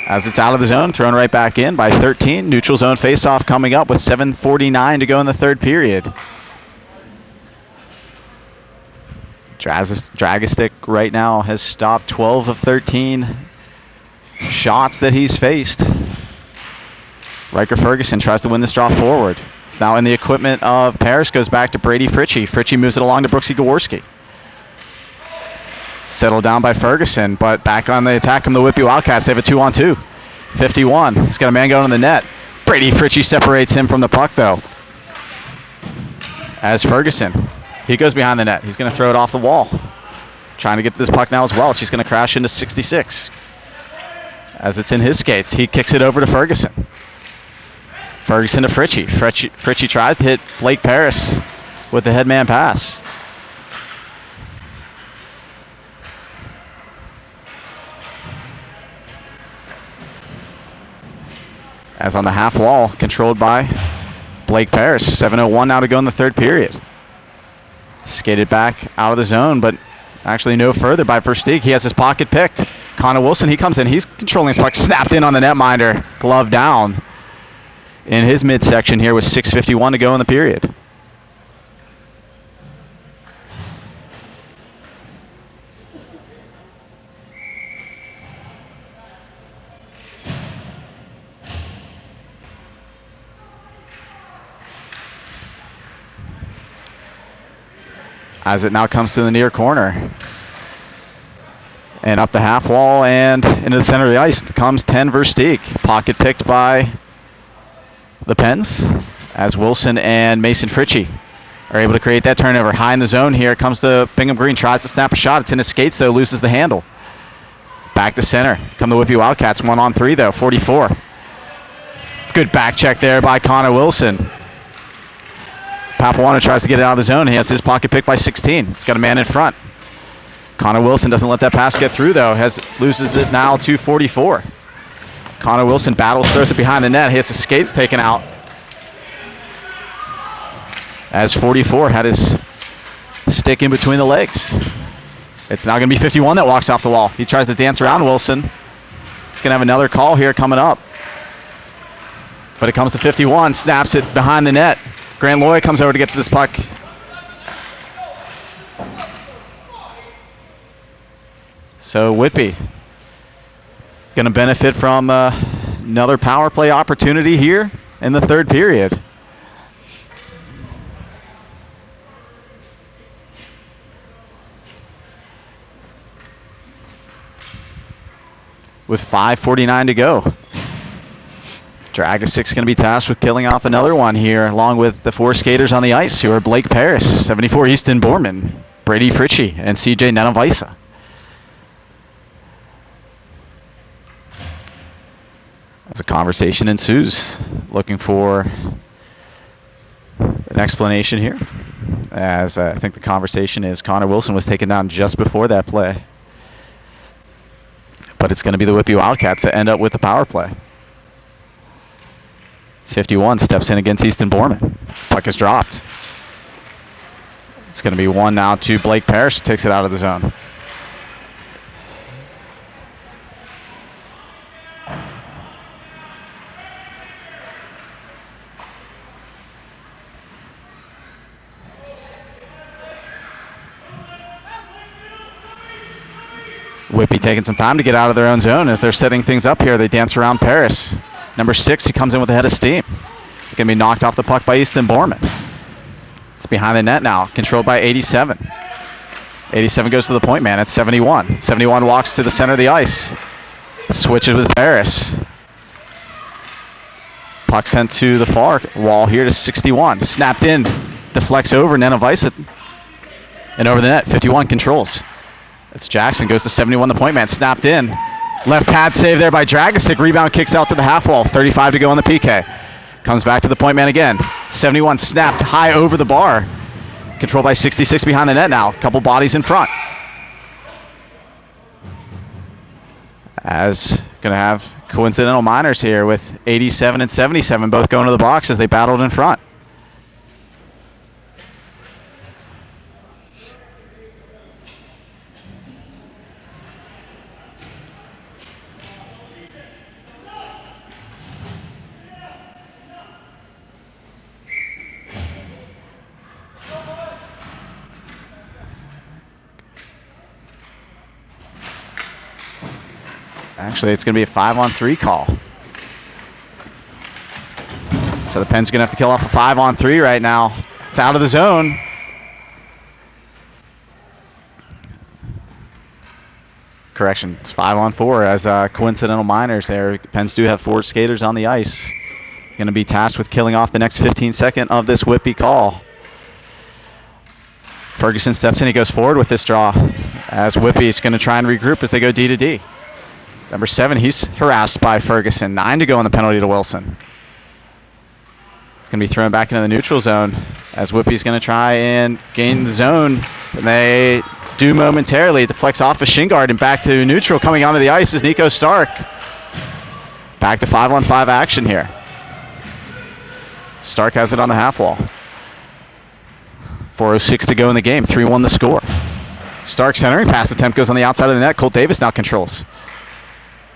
As it's out of the zone, thrown right back in by 13. Neutral zone faceoff coming up with 7:49 to go in the third period. Dragisic right now has stopped 12 of 13 shots that he's faced. Riker Ferguson tries to win this draw forward. It's now in the equipment of Paris, goes back to Brady Fritchie. Fritchie moves it along to Brooksy Gaworski. Settled down by Ferguson, but back on the attack from the Whitby Wildcats. They have a 2-on-2. 51. He's got a man going on the net. Brady Fritchie separates him from the puck, though. As Ferguson, he goes behind the net. He's going to throw it off the wall. Trying to get this puck now as well. She's going to crash into 66. As it's in his skates, he kicks it over to Ferguson. Ferguson to Fritchie. Fritchie tries to hit Blake Paris with the headman pass. As on the half wall, controlled by Blake Paris. 7:01 now to go in the third period. Skated back out of the zone, but actually no further by Versteeg. He has his pocket picked. Connor Wilson, he comes in. He's controlling his puck. Snapped in on the netminder. Glove down in his midsection here with 6:51 to go in the period. As it now comes to the near corner. And up the half wall and into the center of the ice comes 10 Versteeg. Pocket picked by the Pens as Wilson and Mason Fritchie are able to create that turnover. High in the zone here comes to Bingham Green. Tries to snap a shot. It's in his skates though. Loses the handle. Back to center. Come the Whitby Wildcats. 1-on-3 though. 44. Good back check there by Connor Wilson. Papuano tries to get it out of the zone. He has his pocket picked by 16. He's got a man in front. Connor Wilson doesn't let that pass get through, though. Loses it now to 44. Connor Wilson battles, throws it behind the net. He has his skates taken out as 44 had his stick in between the legs. It's now going to be 51 that walks off the wall. He tries to dance around Wilson. He's going to have another call here coming up. But it comes to 51, snaps it behind the net. Grant Loy comes over to get to this puck. So Whitby going to benefit from another power play opportunity here in the third period. With 5:49 to go. Dragisic's going to be tasked with killing off another one here, along with the 4 skaters on the ice, who are Blake Paris, 74 Easton Borman, Brady Fritchie, and CJ Nenavisa. As a conversation ensues, looking for an explanation here. As I think the conversation is Connor Wilson was taken down just before that play. But it's going to be the Whitby Wildcats that end up with the power play. 51 steps in against Easton Borman. Puck is dropped. It's going to be one now to Blake Parrish, who takes it out of the zone. Whitby taking some time to get out of their own zone as they're setting things up here. They dance around Paris. Number 6, he comes in with a head of steam. Going to be knocked off the puck by Easton Borman. It's behind the net now, controlled by 87. 87 goes to the point man at 71. 71 walks to the center of the ice. Switches with Paris. Puck sent to the far wall here to 61. Snapped in, deflects over Nenavisa. And over the net, 51 controls. It's Jackson, goes to 71, the point man, snapped in. Left pad save there by Dragisic. Rebound kicks out to the half wall. 35 to go on the PK. Comes back to the point man again. 71 snapped high over the bar. Controlled by 66 behind the net now. Couple bodies in front. As going to have coincidental minors here with 87 and 77 both going to the box as they battled in front. Actually, it's going to be a 5-on-3 call. So the Pens going to have to kill off a 5-on-3 right now. It's out of the zone. Correction, it's 5-on-4 as coincidental minors there. Pens do have 4 skaters on the ice. Going to be tasked with killing off the next 15 seconds of this Whitby call. Ferguson steps in, he goes forward with this draw as Whitby is going to try and regroup as they go D to D. Number 7, he's harassed by Ferguson. 9 to go on the penalty to Wilson. It's going to be thrown back into the neutral zone as Whitby's going to try and gain the zone. And they do momentarily. It deflects off a shin guard and back to neutral. Coming onto the ice is Nico Stark. Back to 5-on-5 action here. Stark has it on the half wall. 4:06 to go in the game. 3-1 the score. Stark centering pass attempt goes on the outside of the net. Colt Davis now controls.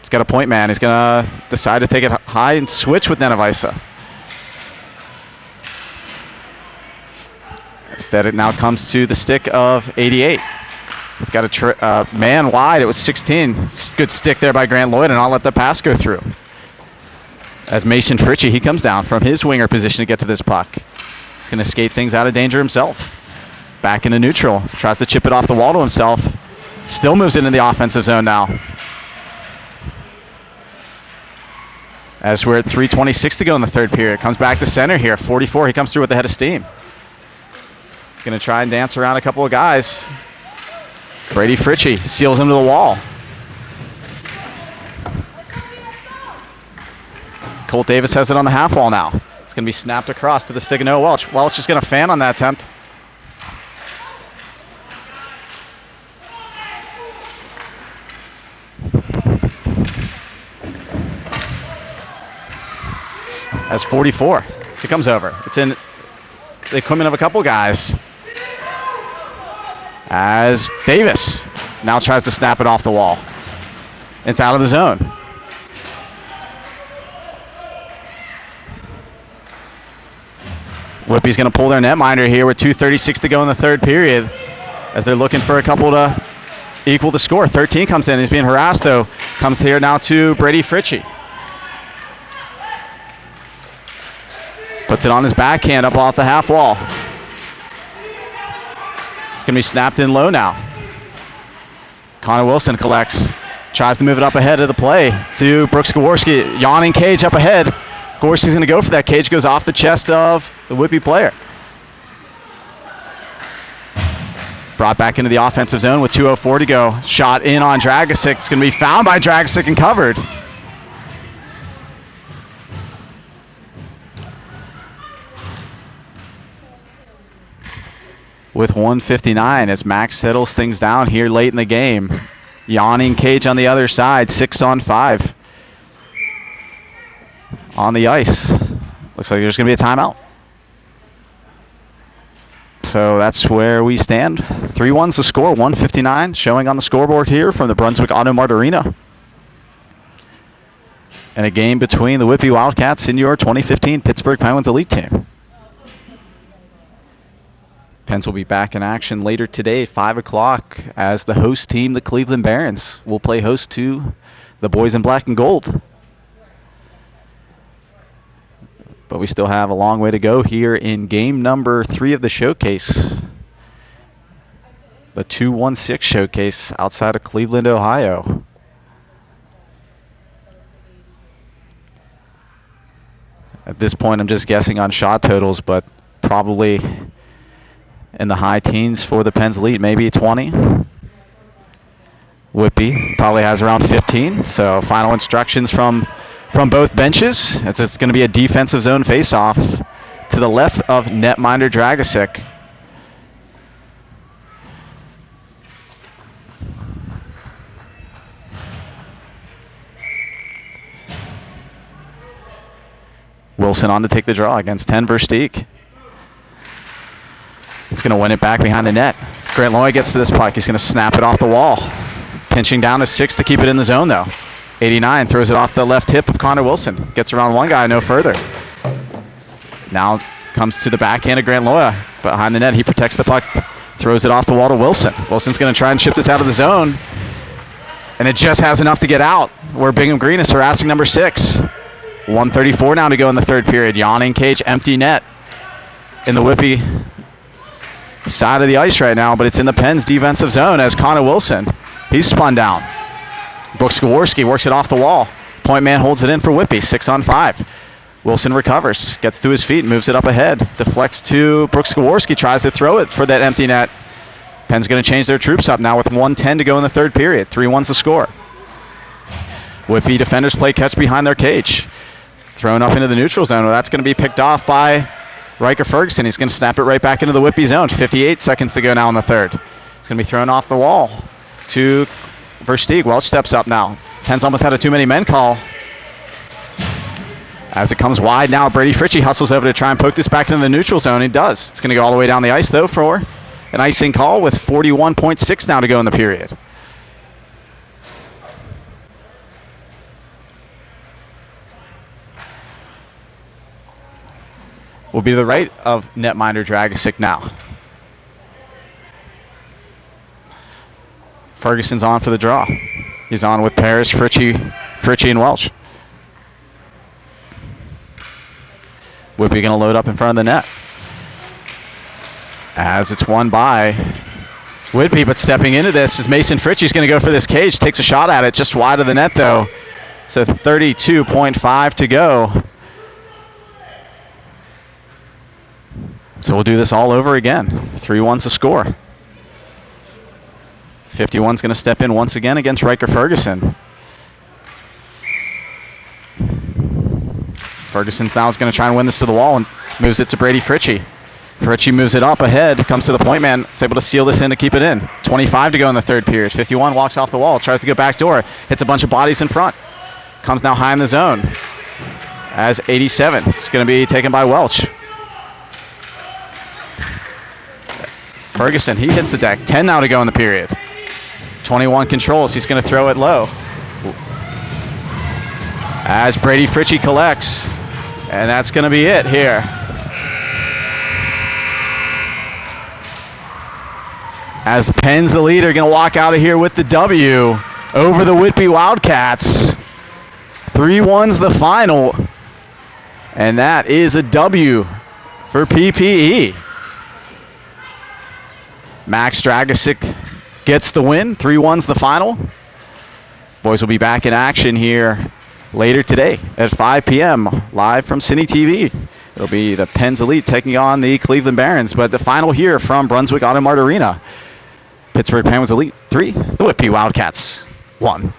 He's got a point man. He's going to decide to take it high and switch with Nenavisa. Instead, it now comes to the stick of 88. We've got a man wide. It was 16. Good stick there by Grant Lloyd, and I'll let the pass go through. As Mason Fritchie, he comes down from his winger position to get to this puck. He's going to skate things out of danger himself. Back into neutral. Tries to chip it off the wall to himself. Still moves into the offensive zone now. As we're at 3:26 to go in the third period. Comes back to center here. 44, he comes through with the head of steam. He's going to try and dance around a couple of guys. Brady Fritchie seals him to the wall. Colt Davis has it on the half wall now. It's going to be snapped across to the stick of Noah Welch. Welch is going to fan on that attempt. As 44, it comes over. It's in the equipment of a couple guys. As Davis now tries to snap it off the wall. It's out of the zone. Whitby's going to pull their netminder here with 2:36 to go in the third period as they're looking for a couple to equal the score. 13 comes in. He's being harassed, though. Comes here now to Brady Fritchie. Puts it on his backhand up off the half wall. It's going to be snapped in low now. Connor Wilson collects. Tries to move it up ahead of the play to Brooks Gaworski. Yawning cage up ahead. Gaworski's going to go for that. Cage goes off the chest of the Whitby player. Brought back into the offensive zone with 2:04 to go. Shot in on Dragisic. It's going to be found by Dragisic and covered. With 1:59 as Max settles things down here late in the game. Yawning cage on the other side, 6-on-5 on the ice. Looks like there's going to be a timeout. So that's where we stand. 3-1's the score, 1:59 showing on the scoreboard here from the Brunswick Auto Mart Arena. And a game between the Whitby Wildcats and your 2015 Pittsburgh Penguins elite team. Pens will be back in action later today, 5 o'clock, as the host team, the Cleveland Barons, will play host to the boys in black and gold. But we still have a long way to go here in game number 3 of the showcase. The 2-1-6 showcase outside of Cleveland, Ohio. At this point, I'm just guessing on shot totals, but probably in the high teens for the Pens lead, maybe 20. Whitby probably has around 15. So final instructions from both benches. It's going to be a defensive zone face-off to the left of netminder Dragisic. Wilson on to take the draw against 10 Versteeg. He's going to win it back behind the net. Grant Loy gets to this puck. He's going to snap it off the wall. Pinching down to 6 to keep it in the zone, though. 89 throws it off the left hip of Connor Wilson. Gets around one guy, no further. Now comes to the backhand of Grant Loy. Behind the net, he protects the puck. Throws it off the wall to Wilson. Wilson's going to try and ship this out of the zone. And it just has enough to get out, where Bingham Green is harassing number 6. 1:34 now to go in the third period. Yawning cage, empty net in the Whitby side of the ice right now, but it's in the Pens defensive zone as Connor Wilson, he's spun down. Brooks Gaworski works it off the wall. Point man holds it in for Whitby, 6-on-5. Wilson recovers, gets to his feet, moves it up ahead, deflects to Brooks Gaworski, tries to throw it for that empty net. Pens going to change their troops up now with 1:10 to go in the third period. 3-1's the score. Whitby defenders play catch behind their cage. Thrown up into the neutral zone. Well, that's going to be picked off by Riker Ferguson. He's going to snap it right back into the Whitby zone. 58 seconds to go now in the third. It's going to be thrown off the wall to Versteeg. Welch steps up now. Pens almost had a too many men call. As it comes wide now, Brady Fritchie hustles over to try and poke this back into the neutral zone. He does. It's going to go all the way down the ice, though, for an icing call with 41.6 now to go in the period. Will be to the right of netminder Dragisic now. Ferguson's on for the draw. He's on with Parrish, Fritchie, and Welch. Whitby going to load up in front of the net. As it's won by Whitby, but stepping into this is Mason Fritchie's going to go for this cage. Takes a shot at it, just wide of the net, though. So 32.5 to go. So we'll do this all over again. 3-1's the score. 51's going to step in once again against Riker Ferguson. Ferguson's now is going to try and win this to the wall and moves it to Brady Fritchie. Fritchie moves it up ahead, comes to the point man, is able to seal this in to keep it in. 25 to go in the third period. 51 walks off the wall, tries to go back door, hits a bunch of bodies in front. Comes now high in the zone. As 87, it's going to be taken by Welch. Ferguson, he hits the deck. 10 now to go in the period. 21 controls. He's going to throw it low. As Brady Fritchie collects. And that's going to be it here. As the Pens Elite are going to walk out of here with the W over the Whitby Wildcats. 3-1's the final. And that is a W for PPE. Max Dragisic gets the win. 3-1's the final. Boys will be back in action here later today at 5 p.m. live from Cine TV. It'll be the Pens Elite taking on the Cleveland Barons. But the final here from Brunswick Auto Mart Arena. Pittsburgh Penguins Elite 3, the Whitby Wildcats 1.